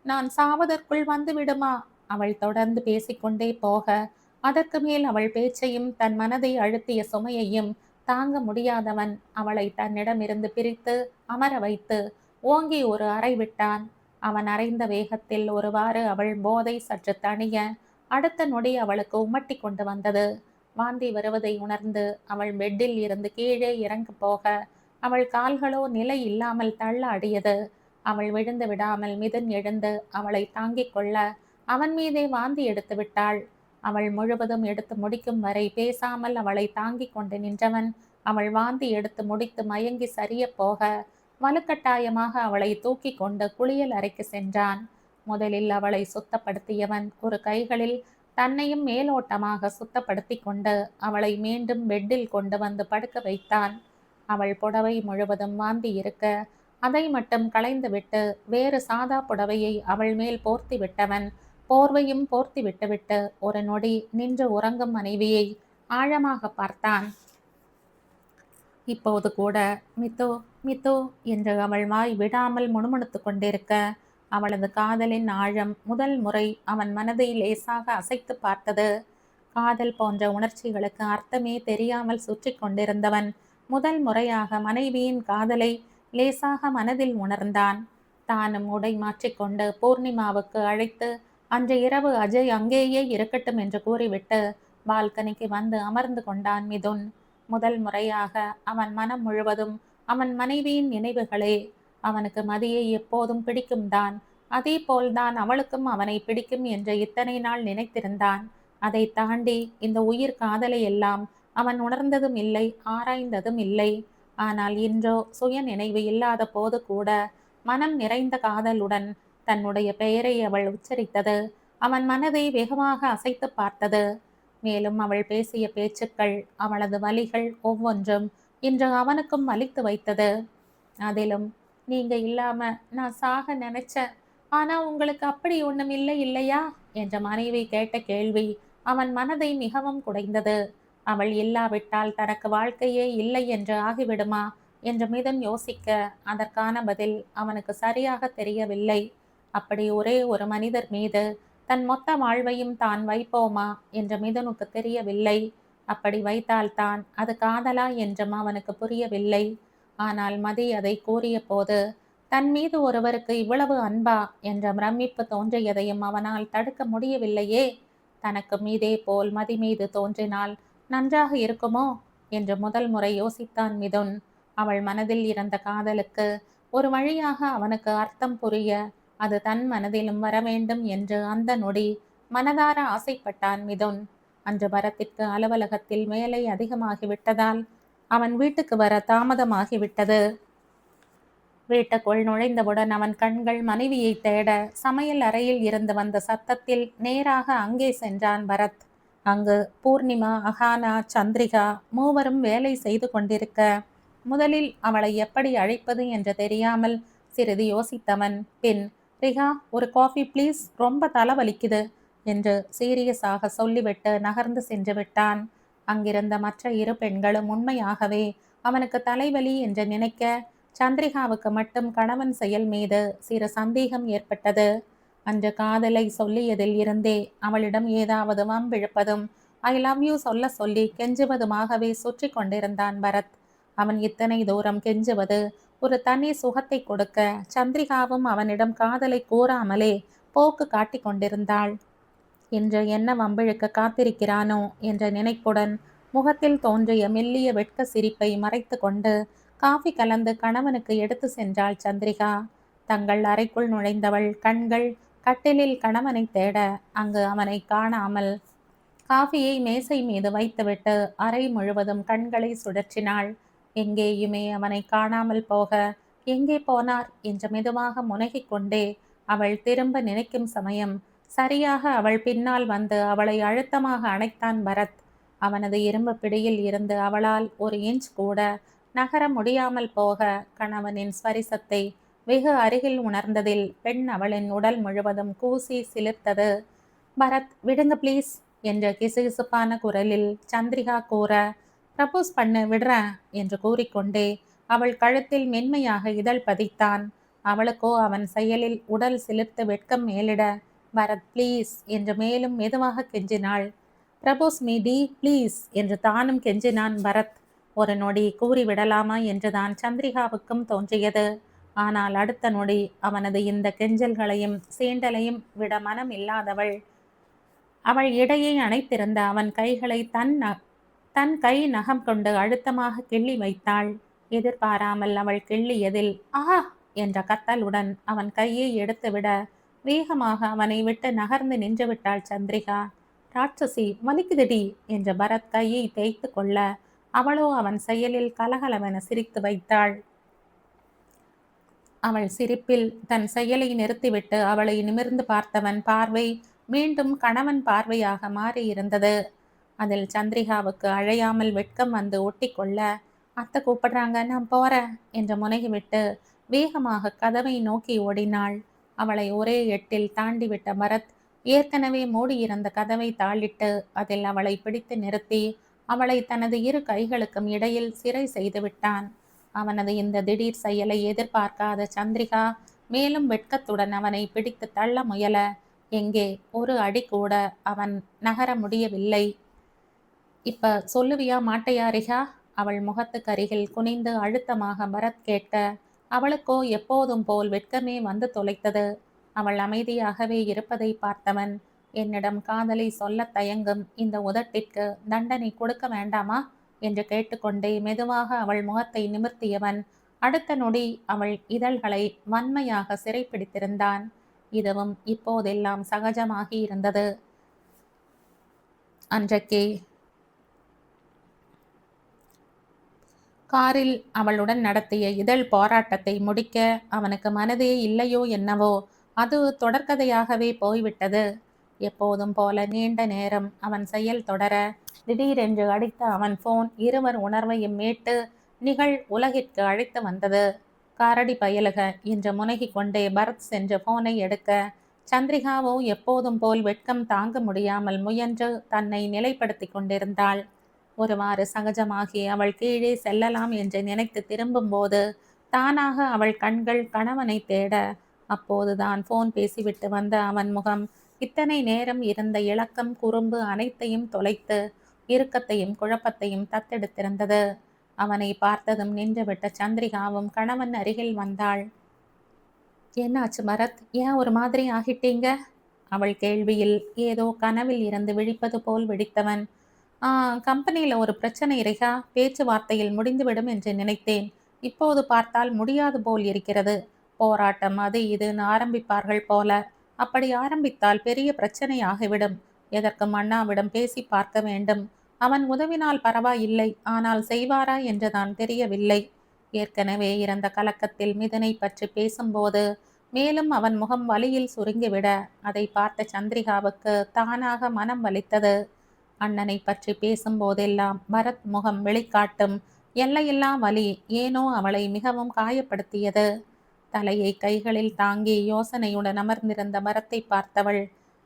நான் சாவதற்குள் வந்து விடுமா?" அவள் தொடர்ந்து பேசிக்கொண்டே போக, அதற்கு மேல் அவள் பேச்சையும் தன் மனதை அழுத்திய சுமையையும் தாங்க முடியாதவன் அவளை தன்னிடமிருந்து பிரித்து அமர வைத்து ஓங்கி ஒரு அறை விட்டான். அவன் அறைந்த வேகத்தில் ஒருவாறு அவள் போதை சற்று தணிய, அடுத்த நொடி அவளுக்கு உமட்டி கொண்டு வந்தது. வாந்தி வருவதை உணர்ந்து அவள் பெட்டில் இருந்து கீழே இறங்க போக, அவள் கால்களோ நிலை இல்லாமல் தள்ளாடியது. அவள் விழுந்து விடாமல் மிதுன் எழுந்து அவளை தாங்கிக் கொள்ள, அவன் மீதே வாந்தி எடுத்து விட்டாள். அவள் முழுவதும் எடுத்து முடிக்கும் வரை பேசாமல் அவளை தாங்கிக் கொண்டு நின்றவன் அவள் வாந்தி எடுத்து முடித்து மயங்கி சரிய போக, வலுக்கட்டாயமாக அவளை தூக்கி கொண்டு குளியல் அறைக்கு சென்றான். முதலில் அவளை சுத்தப்படுத்தியவன் ஒரு கைகளில் தன்னையும் மேலோட்டமாக சுத்தப்படுத்தி கொண்டு அவளை மீண்டும் பெட்டில் கொண்டு வந்து படுக்க வைத்தான். அவள் புடவை முழுவதும் வாந்தி இருக்க, அதை மட்டும் களைந்துவிட்டு வேறு சாதா புடவையை அவள் மேல் போர்த்தி விட்டவன் போர்வையும் போர்த்தி விட்டுவிட்டு ஒரு நொடி நின்று உறங்கும் மனைவியை ஆழமாக பார்த்தான். இப்போது கூட "மித்து, மித்து" என்று அவள் வாய் விடாமல் முணுமுணுத்து கொண்டிருக்க, அவளது காதலின் ஆழம் முதல் முறை அவன் மனதை லேசாக அசைத்து பார்த்தது. காதல் போன்ற உணர்ச்சிகளுக்கு அர்த்தமே தெரியாமல் சுற்றி கொண்டிருந்தவன் முதல் முறையாக மனைவியின் காதலை லேசாக மனதில் உணர்ந்தான். தானும் உடை மாற்றிக்கொண்டு பூர்ணிமாவுக்கு அழைத்து அன்று இரவு அஜய் அங்கேயே இருக்கட்டும் என்று கூறிவிட்டு பால்கனிக்கு வந்து அமர்ந்து கொண்டான் மிதுன். முதல் முறையாக அவன் மனம் முழுவதும் அவன் மனைவியின் நினைவுகளே. அவனுக்கு மதியை எப்போதும் பிடிக்கும் தான், அதே போல்தான் அவளுக்கும் அவனை பிடிக்கும் என்று இத்தனை நாள் நினைத்திருந்தான். அதை தாண்டி இந்த உயிர் காதலை எல்லாம் அவன் உணர்ந்ததும் இல்லை, ஆராய்ந்ததும் இல்லை. ஆனால் இன்றோ சுய நினைவு இல்லாத போது கூட மனம் நிறைந்த காதலுடன் தன்னுடைய பெயரை அவள் உச்சரித்தது அவன் மனதை வெகுவாக அசைத்து பார்த்தது. மேலும் அவள் பேசிய பேச்சுக்கள், அவளது வலிகள் ஒவ்வொன்றும் இன்று அவனுக்கும் வலித்து வைத்தது. அதிலும், "நீங்க இல்லாம நான் சாக நினைச்சேன். ஆனா உங்களுக்கு அப்படி ஒண்ணும் இல்லை இல்லையா?" என்ற மனைவி கேட்ட கேள்வி அவன் மனதை மிகவும் குடைந்தது. அவள் இல்லாவிட்டால் தனக்கு வாழ்க்கையே இல்லை என்று ஆகிவிடுமா என்று மிதுன் யோசிக்க, அதற்கான பதில் அவனுக்கு சரியாக தெரியவில்லை. அப்படி ஒரே ஒரு மனிதர் மீது தன் மொத்த வாழ்வையும் தான் வைப்போமா என்று மிதுனுக்கு தெரியவில்லை. அப்படி வைத்தால்தான் அது காதலா என்றும் அவனுக்கு புரியவில்லை. ஆனால் மதி அதை கூறிய போது தன் மீது ஒருவருக்கு இவ்வளவு அன்பா என்ற பிரமிப்பு தோன்றியதையும் அவனால் தடுக்க முடியவில்லையே. தனக்கு மீதே போல் மதி மீது தோன்றினால் நன்றாக இருக்குமோ என்று முதல் முறை யோசித்தான் மிதுன். அவள் மனதில் இருந்த காதலுக்கு ஒரு வழியாக அவனுக்கு அர்த்தம் புரிய, அது தன் மனதிலும் வர வேண்டும் என்று அந்த நொடி மனதார ஆசைப்பட்டான் மிதுன். அன்று பரத்திற்கு அலுவலகத்தில் வேலை அதிகமாகிவிட்டதால் அவன் வீட்டுக்கு வர தாமதமாகிவிட்டது. வீட்டுக்குள் நுழைந்தவுடன் அவன் கண்கள் மனைவியை தேட, சமையல் அறையில் இருந்து வந்த சத்தத்தில் நேராக அங்கே சென்றான் பரத். அங்கு பூர்ணிமா, அகானா, சந்திரிகா மூவரும் வேலை செய்து கொண்டிருக்க, முதலில் அவளை எப்படி அழைப்பது என்று தெரியாமல் சிறிது யோசித்தவன் பின், "ரிகா, ஒரு காஃபி ப்ளீஸ், ரொம்ப தலைவலிக்குது" என்று சீரியஸாக சொல்லிவிட்டு நகர்ந்து சென்று விட்டான். அங்கிருந்த மற்ற இரு பெண்களும் உண்மையாகவே அவனுக்கு தலைவலி என்று நினைக்க, சந்திரிகாவுக்கு மட்டும் கணவன் செயல் மீது சிறு சந்தேகம் ஏற்பட்டது. அன்று காதலை சொல்லியதில் இருந்தே அவளிடம் ஏதாவது வம்பிழுப்பதும் ஐ லவ் யூ சொல்ல சொல்லி கெஞ்சுவதுமாகவே சுற்றி கொண்டிருந்தான் பரத். அவன் இத்தனை தூரம் கெஞ்சுவது ஒரு தனி சுகத்தை கொடுக்க சந்திரிகாவும் அவனிடம் காதலை கூறாமலே போக்கு காட்டிக் கொண்டிருந்தாள். இன்று என்ன வம்பிழுக்க காத்திருக்கிறானோ என்ற நினைப்புடன் முகத்தில் தோன்றிய மெல்லிய வெட்க சிரிப்பை மறைத்து கொண்டு காஃபி கலந்து கணவனுக்கு எடுத்து சென்றாள் சந்திரிகா. தங்கள் அறைக்குள் நுழைந்தவள் கண்கள் கட்டிலில் கணவனை தேட அங்கு அவனை காணாமல் காஃபியை மேசை மீது வைத்துவிட்டு அறை முழுவதும் கண்களை சுழற்றினாள். எங்கேயுமே அவனை காணாமல் போக, எங்கே போனார் என்று மெதுவாக முனகிக் கொண்டே அவள் திரும்ப நினைக்கும் சமயம் சரியாக அவள் பின்னால் வந்து அவளை அழுத்தமாக அணைத்தான் பரத். அவனது இரும்பு பிடியில் இருந்து அவளால் ஒரு இன்ச் கூட நகர முடியாமல் போக கணவனின் ஸ்பரிசத்தை வெகு அருகில் உணர்ந்ததில் பெண் அவளின் உடல் முழுவதும் கூசி சிலிர்த்தது. பரத், விடுங்க ப்ளீஸ் என்ற கிசுகிசுப்பான குரலில் சந்திரிகா கூற, ப்ரப்போஸ் பண்ணு விடுறேன் என்று கூறிக்கொண்டே அவள் கழுத்தில் மென்மையாக இதழ் பதித்தான். அவளுக்கோ அவன் செயலில் உடல் சிலிர்த்து வெட்கம் மேலிட, பரத் ப்ளீஸ் என்று மேலும் மெதுவாக கெஞ்சினாள். ப்ரப்போஸ் மீ டி ப்ளீஸ் என்று தானும் கெஞ்சினான் பரத். ஒரு நொடி கூறிவிடலாமா என்றுதான் சந்திரிகாவுக்கும் தோன்றியது. ஆனால் அடுத்த நொடி அவனது இந்த கெஞ்சல்களையும் சீண்டலையும் விட மனம் இல்லாதவள் அவள் இடையை அணைத்திருந்த அவன் கைகளை தன் கை நகம் கொண்டு அழுத்தமாக கிள்ளி வைத்தாள். எதிர்பாராமல் அவள் கிள்ளியதில் ஆஹா என்ற கத்தலுடன் அவன் கையை எடுத்துவிட வேகமாக அவனை விட்டு நகர்ந்து நின்று விட்டாள் சந்திரிகா. ராட்சசி, வலிக்குதடி என்ற பரத் கையை தேய்த்து கொள்ள அவளோ அவன் செயலில் கலகலவென சிரித்து வைத்தாள். அவள் சிரிப்பில் தன் செயலை நிறுத்திவிட்டு அவளை நிமிர்ந்து பார்த்தவன் பார்வை மீண்டும் கணவன் பார்வையாக மாறியிருந்தது. அதில் சந்திரிகாவுக்கு அழையாமல் வெட்கம் வந்து ஒட்டி கொள்ள, அத்தை கூப்பிடுறாங்க, நான் போறேன் என்று முனகிவிட்டு வேகமாக கதவை நோக்கி ஓடினாள். அவளை ஒரே எட்டில் தாண்டிவிட்ட பரத் ஏற்கனவே மூடியிருந்த கதவை தாளிட்டு அதில் அவளை பிடித்து நிறுத்தி அவளை தனது இரு கைகளுக்கும் இடையில் சிறை செய்து விட்டான். அவனது இந்த திடீர் செயலை எதிர்பார்க்காத சந்திரிகா மேலும் வெட்கத்துடன் அவனை பிடித்து தள்ள முயல, எங்கே ஒரு அடி கூட அவன் நகர முடியவில்லை. இப்ப சொல்லுவியா மாட்டையா ரிகா? அவள் முகத்துக்கருகில் குனிந்து அழுத்தமாக பரத் கேட்க, அவளுக்கோ எப்போதும் போல் வெட்கமே வந்து தொலைத்தது. அவள் அமைதியாகவே இருப்பதை பார்த்தவன், என்னிடம் காதலை சொல்ல தயங்கும் இந்த உதட்டிற்கு தண்டனை கொடுக்க வேண்டாமா என்று கேட்டுக்கொண்டே மெதுவாக அவள் முகத்தை நிமிர்த்தியவன் அடுத்த நொடி அவள் இதழ்களை வன்மையாக சிறைப்பிடித்திருந்தான். இதுவும் இப்போதெல்லாம் சகஜமாகி இருந்தது. அன்றைக்கே காரில் அவளுடன் நடத்திய இதழ் போராட்டத்தை முடிக்க அவனுக்கு மனதே இல்லையோ என்னவோ, அது தொடர்கதையாகவே போய்விட்டது. எப்போதும் போல நீண்ட நேரம் அவன் செயல் தொடர, திடீரென்று அடித்த அவன் போன் இருவர் உணர்வையும் மீட்டு நிகழ் உலகிற்கு அழைத்து வந்தது. கரடி பயலுக என்று முனகி கொண்டே பரத் சென்று போனை எடுக்க, சந்திரிகாவோ எப்போதும் போல் வெட்கம் தாங்க முடியாமல் முயன்று தன்னை நிலைப்படுத்தி கொண்டிருந்தாள். ஒருவாறு சகஜமாகி அவள் கீழே செல்லலாம் என்று நினைத்து திரும்பும் போது தானாக அவள் கண்கள் கணவனை தேட, அப்போதுதான் போன் பேசிவிட்டு வந்த அவன் முகம் இத்தனை நேரம் இருந்த இளக்கம் குறும்பு அனைத்தையும் தொலைத்து இறுக்கத்தையும் குழப்பத்தையும் தத்தெடுத்திருந்தது. அவனை பார்த்ததும் நின்றுவிட்ட சந்திரிகாவும் கணவன் அருகில் வந்தாள். என்னாச்சு பரத், ஏன் ஒரு மாதிரி ஆகிட்டீங்க? அவள் கேள்வியில் ஏதோ கனவில் இருந்து விழிப்பது போல் வெடித்தவன், கம்பெனியில் ஒரு பிரச்சனை ரிகா, பேச்சுவார்த்தையில் முடிந்துவிடும் என்று நினைத்தேன். இப்போது பார்த்தால் முடியாது போல் இருக்கிறது. போராட்டம் அது இதுன்னு ஆரம்பிப்பார்கள் போல. அப்படி ஆரம்பித்தால் பெரிய பிரச்சனை ஆகிவிடும். எதற்கும் அண்ணாவிடம் பேசி பார்க்க வேண்டும். அவன் உதவினால் பரவாயில்லை, ஆனால் செய்வாரா என்றுதான் தெரியவில்லை. ஏற்கனவே இறந்த கலக்கத்தில் மிதனை பற்றி பேசும்போது மேலும் அவன் முகம் வலியில் சுருங்கிவிட அதை பார்த்த சந்திரிகாவுக்கு தானாக மனம் வலித்தது. அண்ணனை பற்றி பேசும்போதெல்லாம் பரத் முகம் வெளிக்காட்டும் எல்லையில்லா வலி ஏனோ அவளை மிகவும் காயப்படுத்தியது. தலையை கைகளில் தாங்கி யோசனையுடன் அமர்ந்திருந்த பரத்தை பார்த்தவள்,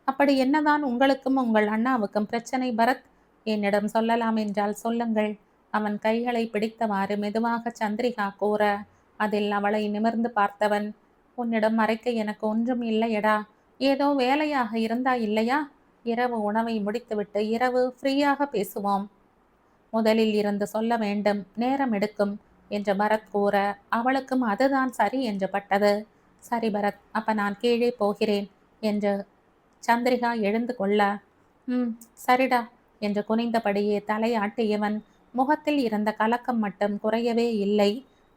அப்படி என்னதான் உங்களுக்கும் உங்கள் அண்ணாவுக்கும் பிரச்சனை பரத்? என்னிடம் சொல்லலாம் என்றால் சொல்லுங்கள். அவன் கைகளை பிடித்தவாறு மெதுவாக சந்திரிகா கூற, அதில் அவளை நிமிர்ந்து பார்த்தவன், உன்னிடம் மறைக்க எனக்கு ஒன்றும் இல்லையடா. ஏதோ வேலையாக இருந்தா இல்லையா? இரவு உணவை முடித்துவிட்டு இரவு ஃப்ரீயாக பேசுவோம். முதலில் இருந்து சொல்ல வேண்டும், நேரம் எடுக்கும் என்று பரத் கூற, அவளுக்கும் அதுதான் சரி என்று பட்டது. சரி பரத், அப்ப நான் கீழே போகிறேன் என்று சந்திரிகா எழுந்து கொள்ள, ம், சரிடா என்று குனிந்தபடியே தலையாட்டியவன் முகத்தில் இருந்த கலக்கம் மட்டும் குறையவே இல்லை.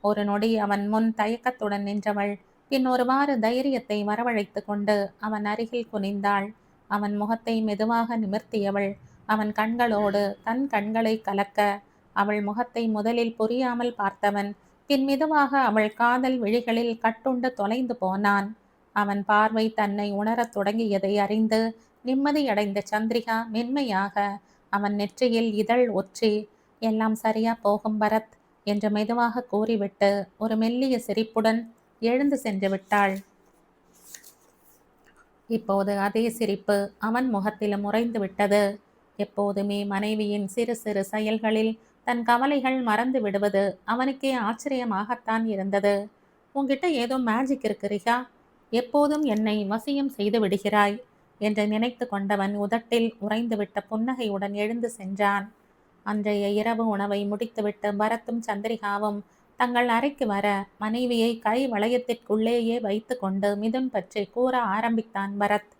ஒரு நொடி அவன் முன் தயக்கத்துடன் நின்றவள் பின் ஒருவாறு தைரியத்தை வரவழைத்து கொண்டு அவன் அருகில் குனிந்தாள். அவன் முகத்தை மெதுவாக நிமிர்த்தியவள் அவன் கண்களோடு தன் கண்களை கலக்க, அவள் முகத்தை முதலில் புரியாமல் பார்த்தவன் பின் மெதுவாக அவள் காதல் விழிகளில் கட்டுண்டு தொலைந்து போனான். அவன் பார்வை தன்னை உணரத் தொடங்கியதை அறிந்து நிம்மதியடைந்த சந்திரிகா மென்மையாக அவன் நெற்றியில் இதழ் ஒற்றி, எல்லாம் சரியா போகும் பரத் என்று மெதுவாக கூறிவிட்டு ஒரு மெல்லிய சிரிப்புடன் எழுந்து சென்று விட்டாள். இப்போது அதே சிரிப்பு அவன் முகத்திலும் உறைந்து விட்டது. எப்போதுமே மனைவியின் சிறு சிறு செயல்களில் தன் கவலைகள் மறந்து விடுவது அவனுக்கே ஆச்சரியமாகத்தான் இருந்தது. உன்கிட்ட ஏதோ மேஜிக் இருக்கு ரிகா, எப்போதும் என்னை வசியம் செய்து விடுகிறாய் என்று நினைத்து கொண்டவன் உதட்டில் உறைந்துவிட்ட புன்னகையுடன் எழுந்து சென்றான். அன்றைய இரவு உணவை முடித்துவிட்டு பரத்தும் சந்திரிகாவும் தங்கள் அறைக்கு வர மனைவியை கை வளையத்திற்குள்ளேயே வைத்து கொண்டு மிதுன் பற்றி கூற ஆரம்பித்தான் பரத்.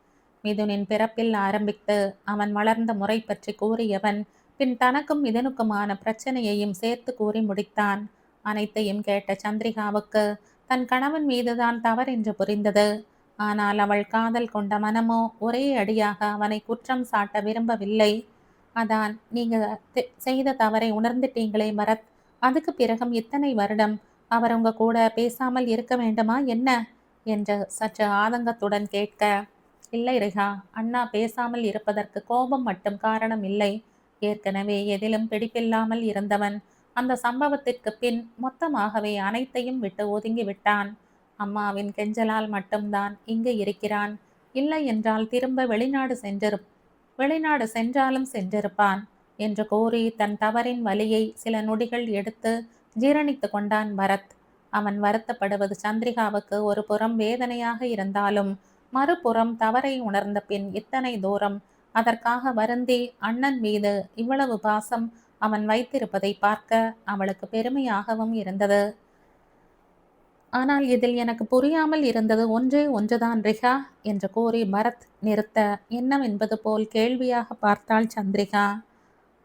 மிதுனின் பிறப்பில் ஆரம்பித்து அவன் வளர்ந்த முறை பற்றி கூறியவன் பின் தனக்கும் மிதுனுக்குமான பிரச்சனையையும் சேர்த்து கூறி முடித்தான். அனைத்தையும் கேட்ட சந்திரிகாவுக்கு தன் கணவன் மீதுதான் தவறென்று புரிந்தது. ஆனால் அவள் காதல் கொண்ட மனமோ ஒரே அடியாக அவனை குற்றம் சாட்ட விரும்பவில்லை. அதான், நீங்க செய்த தவறை உணர்ந்துட்டீங்களே பரத், அதுக்கு பிறகும் இத்தனை வருடம் அவர் உங்க கூட பேசாமல் இருக்க வேண்டுமா என்ன என்று சற்று ஆதங்கத்துடன் கேட்க, இல்லை ரிகா, அண்ணா பேசாமல் இருப்பதற்கு கோபம் மட்டும் காரணம் இல்லை. ஏற்கனவே எதிலும் பிடிப்பில்லாமல் இருந்தவன் அந்த சம்பவத்திற்கு பின் மொத்தமாகவே அனைத்தையும் விட்டு ஒதுங்கி விட்டான். அம்மாவின் கெஞ்சலால் மட்டும்தான் இங்கு இருக்கிறான். இல்லை என்றால் திரும்ப வெளிநாடு சென்றாலும் சென்றிருப்பான் என்று கூறி தன் தவறின் வலியை சில நொடிகள் எடுத்து ஜீரணித்து கொண்டான் பரத். அவன் வருத்தப்படுவது சந்திரிகாவுக்கு ஒரு புறம் வேதனையாக இருந்தாலும் மறுபுறம் தவறை உணர்ந்த பின் இத்தனை தூரம் அதற்காக வருந்தி அண்ணன் மீது இவ்வளவு பாசம் அவன் வைத்திருப்பதை பார்க்க அவளுக்கு பெருமையாகவும் இருந்தது. ஆனால் இதில் எனக்கு புரியாமல் இருந்தது ஒன்றே ஒன்றுதான் ரிகா என்று கூறி பரத் நிறுத்த, என்னவென்பது போல் கேள்வியாக பார்த்தாள் சந்திரிகா.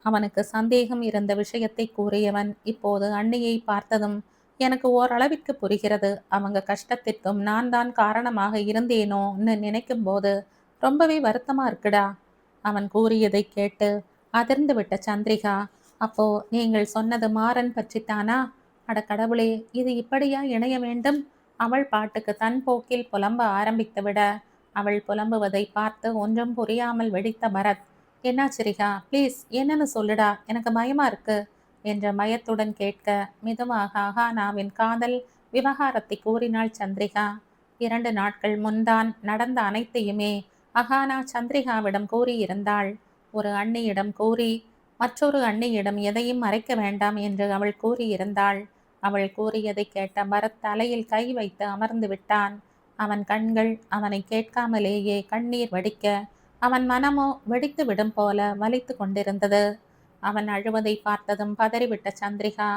அவனுக்கு சந்தேகம் இருந்த விஷயத்தை கூறியவன் இப்போது அண்ணியை பார்த்ததும், எனக்கு ஓரளவிற்கு புரிகிறது. அவங்க கஷ்டத்திற்கும் நான் தான் காரணமாக இருந்தேனோன்னு நினைக்கும் போது ரொம்பவே வருத்தமா இருக்குடா. அவன் கூறியதை கேட்டு அதிர்ந்து விட்ட சந்திரிகா, அப்போ நீங்கள் சொன்னது மாறன் பற்றித்தானா? அட கடவுளே, இது இப்படியா இணைய வேண்டும்? அவள் பாட்டுக்கு தன் போக்கில் புலம்ப ஆரம்பித்து விட, அவள் புலம்புவதை பார்த்து ஒன்றும் புரியாமல் வெடித்த பரத், என்னாச்சிரிகா, ப்ளீஸ் என்னன்னு சொல்லுடா, எனக்கு பயமா இருக்கு என்ற பயத்துடன் கேட்க, மெதுவாக அகானாவின் காதல் விவகாரத்தை கூறினாள் சந்திரிகா. 2 நாட்கள் முன்தான் நடந்த அனைத்தையுமே அகானா சந்திரிகாவிடம் கூறியிருந்தாள். ஒரு அண்ணியிடம் கூறி மற்றொரு அண்ணியிடம் எதையும் மறைக்க வேண்டாம் என்று அவள் கூறியிருந்தாள். அவள் கூறியதை கேட்ட பரத் தலையில் கை வைத்து அமர்ந்து விட்டான். அவன் கண்கள் அவனை கேட்காமலேயே கண்ணீர் வடிக்க, அவன் மனமோ வெடித்து விடும் போல வலித்து கொண்டிருந்தது. அவன் அழுவதை பார்த்ததும் பதறிவிட்ட சந்திரிகா,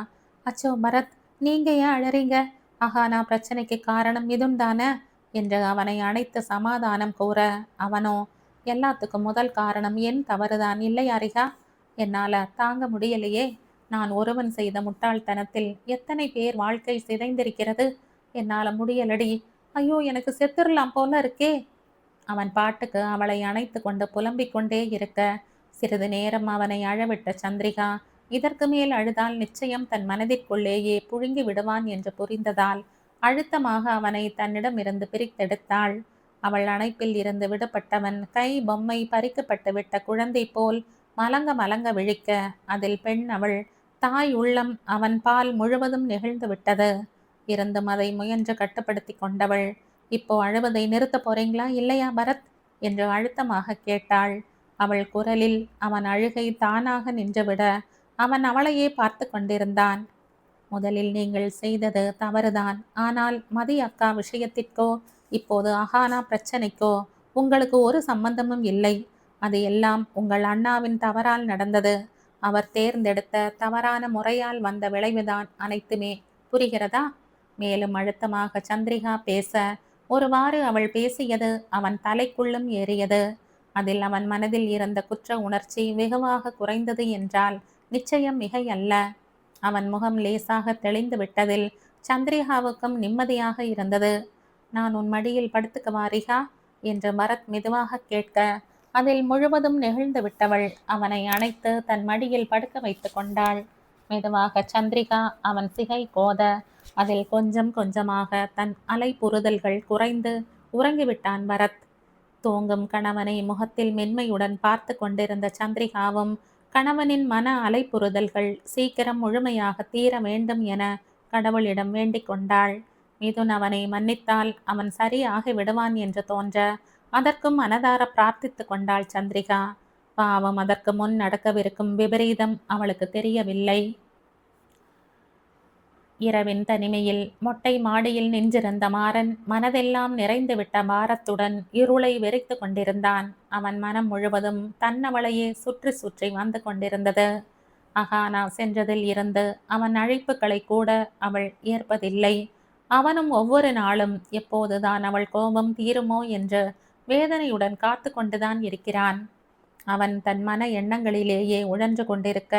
அச்சோ பரத், நீங்க ஏன் அழறீங்க? அகானா பிரச்சனைக்கு காரணம் மிதுன் தானே என்று அவனை அணைத்து சமாதானம் கூற, அவனோ, எல்லாத்துக்கும் முதல் காரணம் என் தவறுதான் இல்லையா ரிகா? என்னால தாங்க முடியலையே. நான் ஒருவன் செய்த முட்டாள்தனத்தில் எத்தனை பேர் வாழ்க்கை சிதைந்திருக்கிறது. என்னால முடியலடி. ஐயோ, எனக்கு செத்துடலாம் போல இருக்கே. அவன் பாட்டுக்கு அவளை அணைத்து கொண்டு புலம்பிக் கொண்டே இருக்க, சிறிது நேரம் அவனை அழவிட்ட சந்திரிகா இதற்கு மேல் அழுதால் நிச்சயம் தன் மனதிற்குள்ளேயே புழுங்கி விடுவான் என்று புரிந்ததால் அழுத்தமாக அவனை தன்னிடமிருந்து பிரித்தெடுத்தாள். அவள் அணைப்பில் இருந்து விடுபட்டவன் கை பொம்மை பறிக்கப்பட்டு விட்ட குழந்தை போல் மலங்க மலங்க விழிக்க, அதில் பெண் அவள் தாய் உள்ளம் அவன் பால் முழுவதும் நெகிழ்ந்து விட்டது. இருந்தும் அதை முயன்று கட்டுப்படுத்தி கொண்டவள், இப்போ அழுவதை நிறுத்த போறீங்களா இல்லையா பரத் என்று அழுத்தமாக கேட்டாள். அவள் குரலில் அவன் அழுகை தானாக நின்றுவிட அவன் அவளையே பார்த்து கொண்டிருந்தான். முதலில் நீங்கள் செய்தது தவறுதான். ஆனால் மதி அக்கா விஷயத்திற்கோ இப்போது அகானா பிரச்சனைக்கோ உங்களுக்கு ஒரு சம்பந்தமும் இல்லை. அது எல்லாம் உங்கள் அண்ணாவின் தவறால் நடந்தது. அவர் தேர்ந்தெடுத்த தவறான முறையால் வந்த விளைவுதான் அனைத்துமே. புரிகிறதா? மேலும் அழுத்தமாக சந்திரிகா பேச ஒருவாறு அவள் பேசியது அவன் தலைக்குள்ளும் ஏறியது. அதில் அவன் மனதில் இருந்த குற்ற உணர்ச்சி வெகுவாக குறைந்தது என்றால் நிச்சயம் மிகையல்ல. அவன் முகம் லேசாக தெளிந்து விட்டதில் சந்திரிகாவுக்கும் நிம்மதியாக இருந்தது. நான் உன் மடியில் படுத்துக்கவா ரிகா என்று பரத் மெதுவாக கேட்க அதில் முழுவதும் நெகிழ்ந்து விட்டவள் அவனை அணைத்து தன் மடியில் படுக்க வைத்து கொண்டாள். மெதுவாக சந்திரிகா அவன் சிகை கோத அதில் கொஞ்சம் கொஞ்சமாக தன் அலைப்புறுதல்கள் குறைந்து உறங்கிவிட்டான் பரத். தூங்கும் கணவனை முகத்தில் மென்மையுடன் பார்த்து கொண்டிருந்த சந்திரிகாவும் கணவனின் மன அலைப்புறுதல்கள் சீக்கிரம் முழுமையாக தீர வேண்டும் என கடவுளிடம் வேண்டிக் கொண்டாள். மிதுன் அவனை மன்னித்தால் அவன் சரியாகி விடுவான் என்று தோன்ற அதற்கும் மனதார பிரார்த்தித்து கொண்டாள் சந்திரிகா. பாவம், அதற்கு முன் நடக்கவிருக்கும் விபரீதம் அவளுக்கு தெரியவில்லை. இரவின் தனிமையில் மொட்டை மாடியில் நின்றிருந்த மாறன் மனதெல்லாம் நிறைந்துவிட்ட பாரத்துடன் இருளை வெறித்து கொண்டிருந்தான். அவன் மனம் முழுவதும் தன்னவளையே சுற்றி சுற்றி வந்து கொண்டிருந்தது. அகானா சென்றதில் இருந்து அவன் அழைப்புகளை கூட அவள் ஏற்பதில்லை. அவனும் ஒவ்வொரு நாளும் எப்போதுதான் அவள் கோபம் தீருமோ என்று வேதனையுடன் காத்து கொண்டுதான் இருக்கிறான். அவன் தன் மன எண்ணங்களிலேயே உழன்று கொண்டிருக்க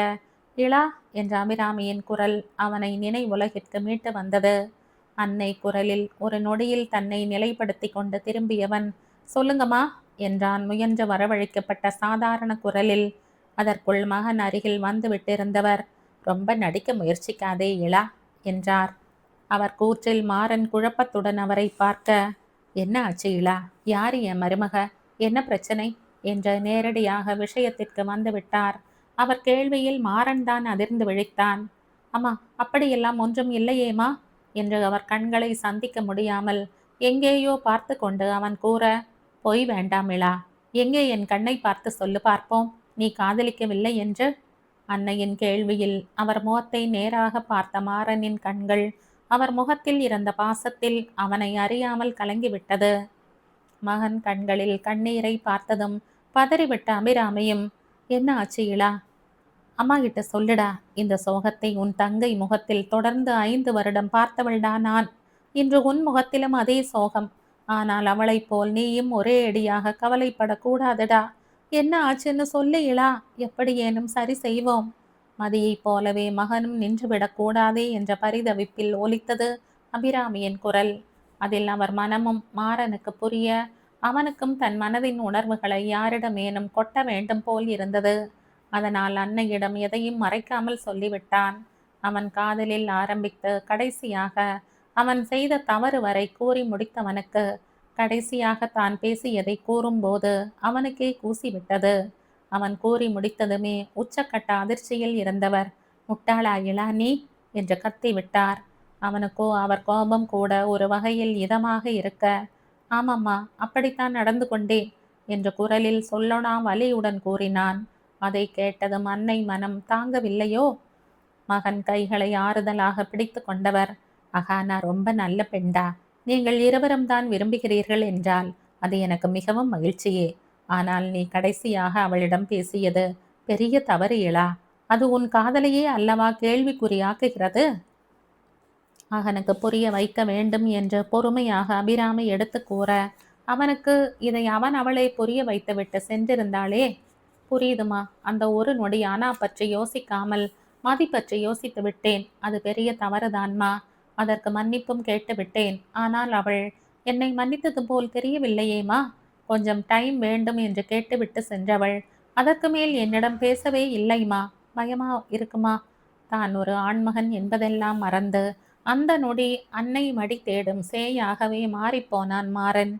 இளா என்ற அபிராமியின் குரல் அவனை நினைவுலகிற்கு மீட்டு வந்தது. அன்னை குரலில் ஒரு நொடியில் தன்னை நிலைப்படுத்தி கொண்டு திரும்பியவன் சொல்லுங்கம்மா என்றான் முயன்று வரவழைக்கப்பட்ட சாதாரண குரலில். அதற்குள் மகன் அருகில் வந்து விட்டிருந்தவர் ரொம்ப நடிக்க முயற்சிக்காதே இளா என்றார். அவர் கூற்றில் மாறன் குழப்பத்துடன் அவரை பார்க்க என்ன ஆச்சு இளா? யார் என் மருமக? என்ன பிரச்சனை என்று நேரடியாக விஷயத்திற்கு வந்துவிட்டார். அவர் கேள்வியில் மாறன் தான் அதிர்ந்து விழித்தான். அம்மா, அப்படியெல்லாம் ஒன்றும் இல்லையேம்மா என்று அவர் கண்களை சந்திக்க முடியாமல் எங்கேயோ பார்த்து கொண்டு அவன் கூற, பொய் வேண்டாம் இளா, எங்கே என் கண்ணை பார்த்து சொல்லு பார்ப்போம், நீ காதலிக்கவில்லை என்று. அன்னையின் கேள்வியில் அவர் முகத்தை நேராக பார்த்த மாறனின் கண்கள் அவர் முகத்தில் இருந்த பாசத்தில் அவனை அறியாமல் கலங்கிவிட்டது. மகன் கண்களில் கண்ணீரை பார்த்ததும் பதறிவிட்ட அபிராமியும் என்ன ஆச்சு இளா? அம்மா கிட்ட சொல்லுடா, இந்த சோகத்தை உன் தங்கை முகத்தில் தொடர்ந்து 5 வருடம் பார்த்தவள்டா நான். இன்று உன் முகத்திலும் அதே சோகம். ஆனால் அவளைப் போல் நீயும் ஒரே அடியாக கவலைப்படக்கூடாதுடா. என்ன ஆச்சுன்னு சொல்லு இளா, எப்படியேனும் சரி செய்வோம். மதியைப் போலவே மகனும் நின்றுவிடக் கூடாதே என்ற பரிதவிப்பில் ஒலித்தது அபிராமியின் குரல். அதில் அவர் மனமும் மாறனுக்கு புரிய அவனுக்கும் தன் மனதின் உணர்வுகளை யாரிடமேனும் கொட்ட வேண்டும் போல் இருந்தது. அதனால் அன்னையிடம் எதையும் மறைக்காமல் சொல்லிவிட்டான். அவன் காதலில் ஆரம்பித்து கடைசியாக அவன் செய்த தவறு வரை கூறி முடித்தவனுக்கு கடைசியாக தான் பேசியதை கூறும்போது அவனுக்கே கூசிவிட்டது. அவன் கூறி முடித்ததுமே உச்சக்கட்ட அதிர்ச்சியில் இருந்தவர் முட்டாளாயிலா நீ என்று கத்திவிட்டார். அவனுக்கோ அவர் கோபம் கூட ஒரு வகையில் இதமாக இருக்க, ஆமாம்மா, அப்படித்தான் நடந்து கொண்டேன் என்ற குரலில் சொல்லொணா வலியுடன் கூறினான். அதை கேட்டதும் அன்னை மனம் தாங்கவில்லையோ. மகன் கைகளை ஆறுதலாக பிடித்து கொண்டவர், அகானா ரொம்ப நல்ல பெண்டா. நீங்கள் இருவரும் தான் விரும்புகிறீர்கள் என்றால் அது எனக்கு மிகவும் மகிழ்ச்சியே. ஆனால் நீ கடைசியாக அவளிடம் பேசியது பெரிய தவறு இளா. அது உன் காதலையே அல்லவா கேள்விக்குறியாக்குகிறது. மகனுக்கு புரிய வைக்க வேண்டும் என்று பொறுமையாக அபிராமி எடுத்து கூற அவனுக்கு இதை அவளை புரிய வைத்துவிட்டு சென்றிருந்தாளே. புரியுதுமா, அந்த ஒரு நொடி ஆனா பற்றி யோசிக்காமல் மதி பற்றி யோசித்து விட்டேன். அது பெரிய தவறுதான்மா. அதற்கு மன்னிப்பும் கேட்டு விட்டேன். ஆனால் அவள் என்னை மன்னித்தது போல் தெரியவில்லையேம்மா. கொஞ்சம் டைம் வேண்டும் என்று கேட்டுவிட்டு சென்றவள் அதற்கு மேல் என்னிடம் பேசவே இல்லைம்மா. பயமா இருக்குமா? தான் ஒரு ஆண்மகன் என்பதெல்லாம் மறந்து அந்த நொடி அன்னை மடி தேடும் சேயாகவே மாறிப்போனான் மாறன்.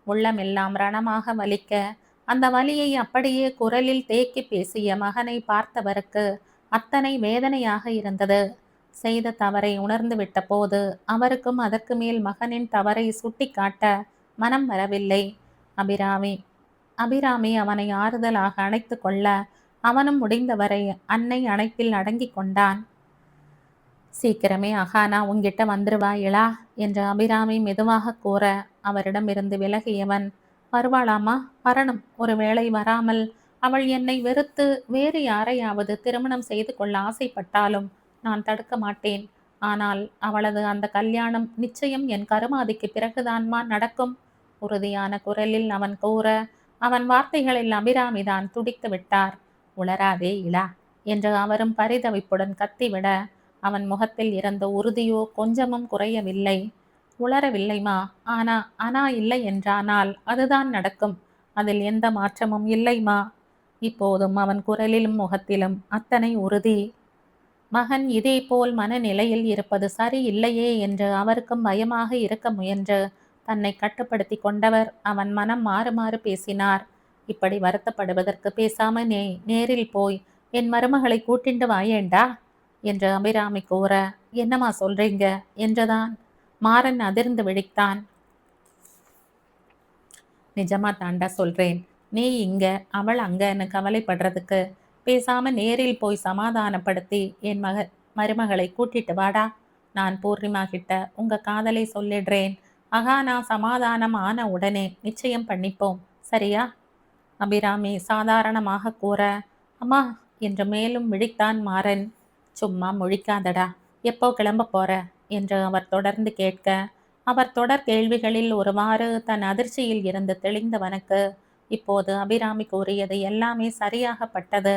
உள்ளமெல்லாம் ரணமாக வலிக்க அந்த வலியை அப்படியே குரலில் தேக்கி பேசிய மகனை பார்த்தவருக்கு அத்தனை வேதனையாக இருந்தது. செய்த தவறை உணர்ந்து விட்ட போது அவருக்கும் அதற்கு மேல் மகனின் தவறை சுட்டி காட்ட மனம் வரவில்லை. அபிராமி அபிராமி அவனை ஆறுதலாக அணைத்து கொள்ள அவனும் முடிந்தவரை அன்னை அணைப்பில் அடங்கிக் கொண்டான். சீக்கிரமே அகானா உன்கிட்ட வந்துருவா இளா என்று அபிராமி மெதுவாக கூற அவரிடமிருந்து விலகியவன், வருவாளாமா? வரணும். ஒருவேளை வராமல் அவள் என்னை வெறுத்து வேறு யாரையாவது திருமணம் செய்து கொள்ள ஆசைப்பட்டாலும் நான் தடுக்க மாட்டேன். ஆனால் அவளது அந்த கல்யாணம் நிச்சயம் என் கருமாதிக்கு பிறகுதான்மா நடக்கும். உறுதியான குரலில் அவன் கூற அவன் வார்த்தைகளில் அபிராமிதான் துடித்து விட்டார். உளராதே இளா என்று அவரும் பரிதவிப்புடன் கத்திவிட அவன் முகத்தில் இருந்த உறுதியோ கொஞ்சமும் குறையவில்லை. உளரவில்லைமா, ஆனா இல்லை என்றானால் அதுதான் நடக்கும். அதில் எந்த மாற்றமும் இல்லைமா. இப்போதும் அவன் குரலிலும் முகத்திலும் அத்தனை உறுதி. மகன் இதே போல் மனநிலையில் இருப்பது சரியில்லையே என்று அவருக்கும் பயமாக இருக்க முயன்று தன்னை கட்டுப்படுத்தி கொண்டவர் அவன் மனம் மாறு பேசினார். இப்படி வருத்தப்படுவதற்கு பேசாம நேரில் போய் என் மருமகளை கூட்டிண்டு வாயேண்டா என்று அபிராமி கூற, என்னம்மா சொல்றீங்க என்றுதான் மாறன் அதிர்ந்து விழித்தான். நிஜமா தாண்டா சொல்றேன். நீ இங்க அவள் அங்கன்னு கவலைப்படுறதுக்கு பேசாம நேரில் போய் சமாதானப்படுத்தி என் மருமகளை கூட்டிட்டு வாடா. நான் பூர்ணிமா கிட்ட உங்க காதலை சொல்லிடுறேன். அகானா சமாதானம் ஆன உடனே நிச்சயம் பண்ணிப்போம், சரியா? அபிராமி சாதாரணமாக கூற, அம்மா என்று மேலும் விழித்தான் மாறன். சும்மா முழிக்காதடா, எப்போ கிளம்ப போற என்று அவர் தொடர்ந்து கேட்க அவர் தொடர் கேள்விகளில் ஒருவாறு தன் அதிர்ச்சியில் இருந்து தெளிந்தவனுக்கு இப்போது அபிராமி கூறியது எல்லாமே சரியாகப்பட்டது.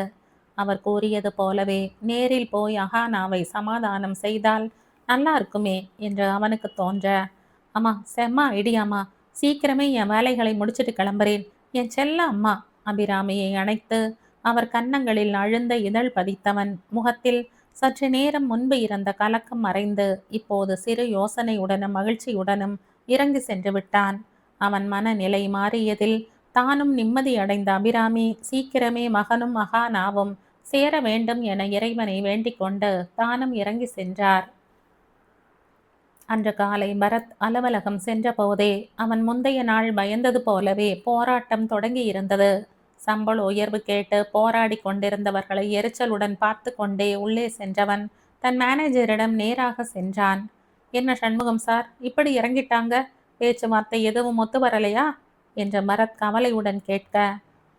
அவர் கூறியது போலவே நேரில் போய் அகானாவை சமாதானம் செய்தால் நல்லா இருக்குமே என்று அவனுக்கு தோன்ற, அம்மா செம்ம ஐடியாமா, சீக்கிரமே என் வேலைகளை முடிச்சிட்டு கிளம்புறேன் என் செல்ல அம்மா. அபிராமியை அணைத்து அவர் கன்னங்களில் அழுந்த இதழ் பதித்தவன் முகத்தில் சற்று நேரம் முன்பு இருந்த கலக்கம் மறைந்து இப்போது சிறு யோசனையுடனும் மகிழ்ச்சியுடனும் இறங்கி சென்று விட்டான். அவன் மனநிலை மாறியதில் தானும் நிம்மதி அடைந்த அபிராமி சீக்கிரமே மகனும் மகானாவும் சேர வேண்டும் என இறைவனை வேண்டிக் கொண்டு தானும் இறங்கி சென்றார். அன்று காலை பரத் அலுவலகம் சென்ற போதே அவன் முந்தைய நாள் பயந்தது போலவே போராட்டம் தொடங்கி இருந்தது. சம்பள உயர்வு கேட்டு போராடி கொண்டிருந்தவர்களை எரிச்சலுடன் பார்த்து கொண்டே உள்ளே சென்றவன் தன் மேனேஜரிடம் நேராக சென்றான். என்ன சண்முகம் சார், இப்படி இறங்கிட்டாங்க? பேச்சுவார்த்தை எதுவும் ஒத்து வரலையா என்று பரத் கவலையுடன் கேட்க,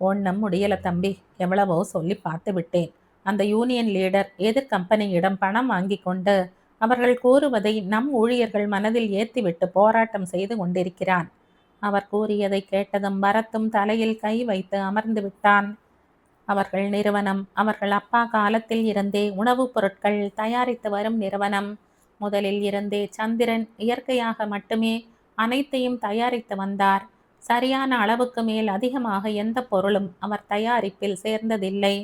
ஒன்றும் முடியல தம்பி, எவ்வளவோ சொல்லி பார்த்து விட்டேன். அந்த யூனியன் லீடர் எதிர் கம்பெனியிடம் பணம் வாங்கி கொண்டு அவர்கள் கூறுவதை நம் ஊழியர்கள் மனதில் ஏற்றிவிட்டு போராட்டம் செய்து கொண்டிருக்கிறான். அவர் கூறியதை கேட்டதும் பரத்தும் தலையில் கை வைத்து அமர்ந்து விட்டான். அவர்கள் நிறுவனம் அவர்கள் அப்பா காலத்தில் இருந்தே உணவுப் பொருட்கள் தயாரித்து வரும் நிறுவனம். முதலில் இருந்தே சந்திரன் இயற்கையாக மட்டுமே அனைத்தையும் தயாரித்து வந்தார். சரியான அளவுக்கு மேல் அதிகமாக எந்த பொருளும் அவர் தயாரிப்பில் சேர்ந்ததில்லை.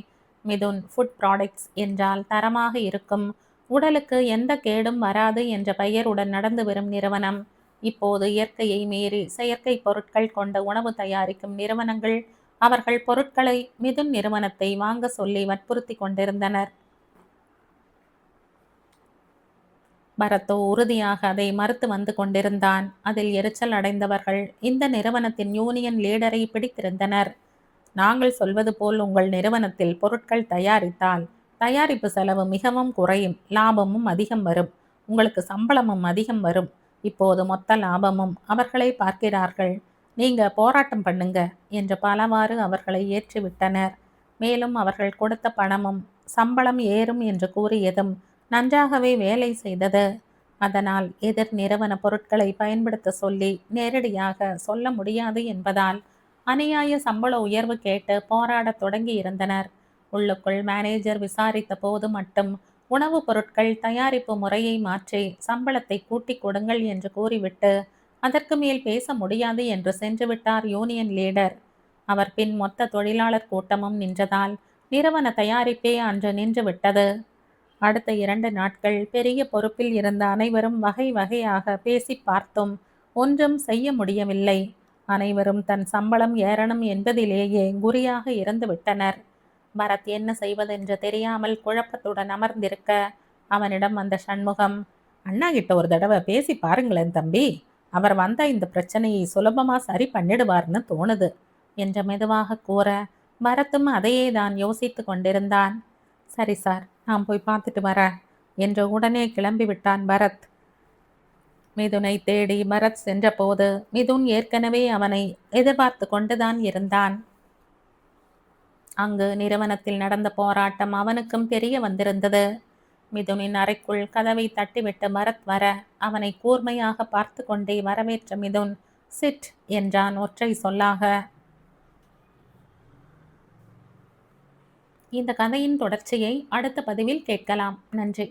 மிதுன் ஃபுட் ப்ராடக்ட்ஸ் என்றால் தரமாக இருக்கும், உடலுக்கு எந்த கேடும் வராது என்ற பெயருடன் நடந்து வரும் நிறுவனம். இப்போது இயற்கையை மீறி செயற்கை பொருட்கள் கொண்ட உணவு தயாரிக்கும் நிறுவனங்கள் அவர்கள் பொருட்களை மிதுன் நிறுவனத்தை வாங்க சொல்லி வற்புறுத்தி கொண்டிருந்தனர். பரத்தோ உறுதியாக அதை மறுத்து வந்து கொண்டிருந்தான். அதில் எரிச்சல் அடைந்தவர்கள் இந்த நிறுவனத்தின் யூனியன் லீடரை பிடித்திருந்தனர். நாங்கள் சொல்வது போல் உங்கள் நிறுவனத்தில் பொருட்கள் தயாரித்தால் தயாரிப்பு செலவு மிகவும் குறையும், லாபமும் அதிகம் வரும், உங்களுக்கு சம்பளமும் அதிகம் வரும். இப்போது மொத்த லாபமும் அவர்களை பார்க்கிறார்கள். நீங்க போராட்டம் பண்ணுங்க என்று பலவாறு அவர்களை ஏற்றிவிட்டனர். மேலும் அவர்கள் கொடுத்த பணமும் சம்பளம் ஏறும் என்று கூறியதும் நன்றாகவே வேலை செய்தது. அதனால் எதிர் நிறுவன பொருட்களை பயன்படுத்த சொல்லி நேரடியாக சொல்ல முடியாது என்பதால் அநியாய சம்பள உயர்வு கேட்டு போராடத் தொடங்கி இருந்தனர். உள்ளுக்குள் மேனேஜர் விசாரித்த போது மட்டும் உணவுப் பொருட்கள் தயாரிப்பு முறையை மாற்றி சம்பளத்தை கூட்டிக் கொடுங்கள் என்று கூறிவிட்டு அதற்கு மேல் பேச முடியாது என்று சென்றுவிட்டார் யூனியன் லீடர். அவர் பின் மொத்த தொழிலாளர் கூட்டமும் நின்றதால் நிறுவன தயாரிப்பே அன்று நின்று விட்டது. அடுத்த 2 நாட்கள் பெரிய பொறுப்பில் இருந்த அனைவரும் வகை வகையாக பேசி பார்த்தும் ஒன்றும் செய்ய முடியவில்லை. அனைவரும் தன் சம்பளம் ஏறணும் என்பதிலேயே குறியாக இருந்து விட்டனர். பரத் என்ன செய்வதென்று தெரியாமல் குழப்பத்துடன் அமர்ந்திருக்க அவனிடம் வந்த சண்முகம், அண்ணா கிட்ட ஒரு தடவை பேசி பாருங்களேன் தம்பி, அவர் வந்த இந்த பிரச்சனையை சுலபமா சரி பண்ணிடுவார்னு தோணுது. என்று மெதுவாக கூற பரத்தும் அதையே தான் யோசித்து கொண்டிருந்தான். சரி சார், நான் போய் பார்த்துட்டு வரேன் என்று உடனே கிளம்பிவிட்டான் பரத். மிதுனை தேடி பரத் சென்றபோது மிதுன் ஏற்கனவே அவனை எதிர்பார்த்து கொண்டுதான் இருந்தான். அங்கு நிறுவனத்தில் நடந்த போராட்டம் அவனுக்கும் தெரிய வந்திருந்தது. மிதுனின் அறைக்குள் கதவை தட்டிவிட்டு பரத் வர அவனை கூர்மையாக பார்த்து கொண்டே வரவேற்ற மிதுன் சிட் என்றான் ஒற்றை சொல்லாக. இந்த கதையின் தொடர்ச்சியை அடுத்த பதிவில் கேட்கலாம். நன்றி.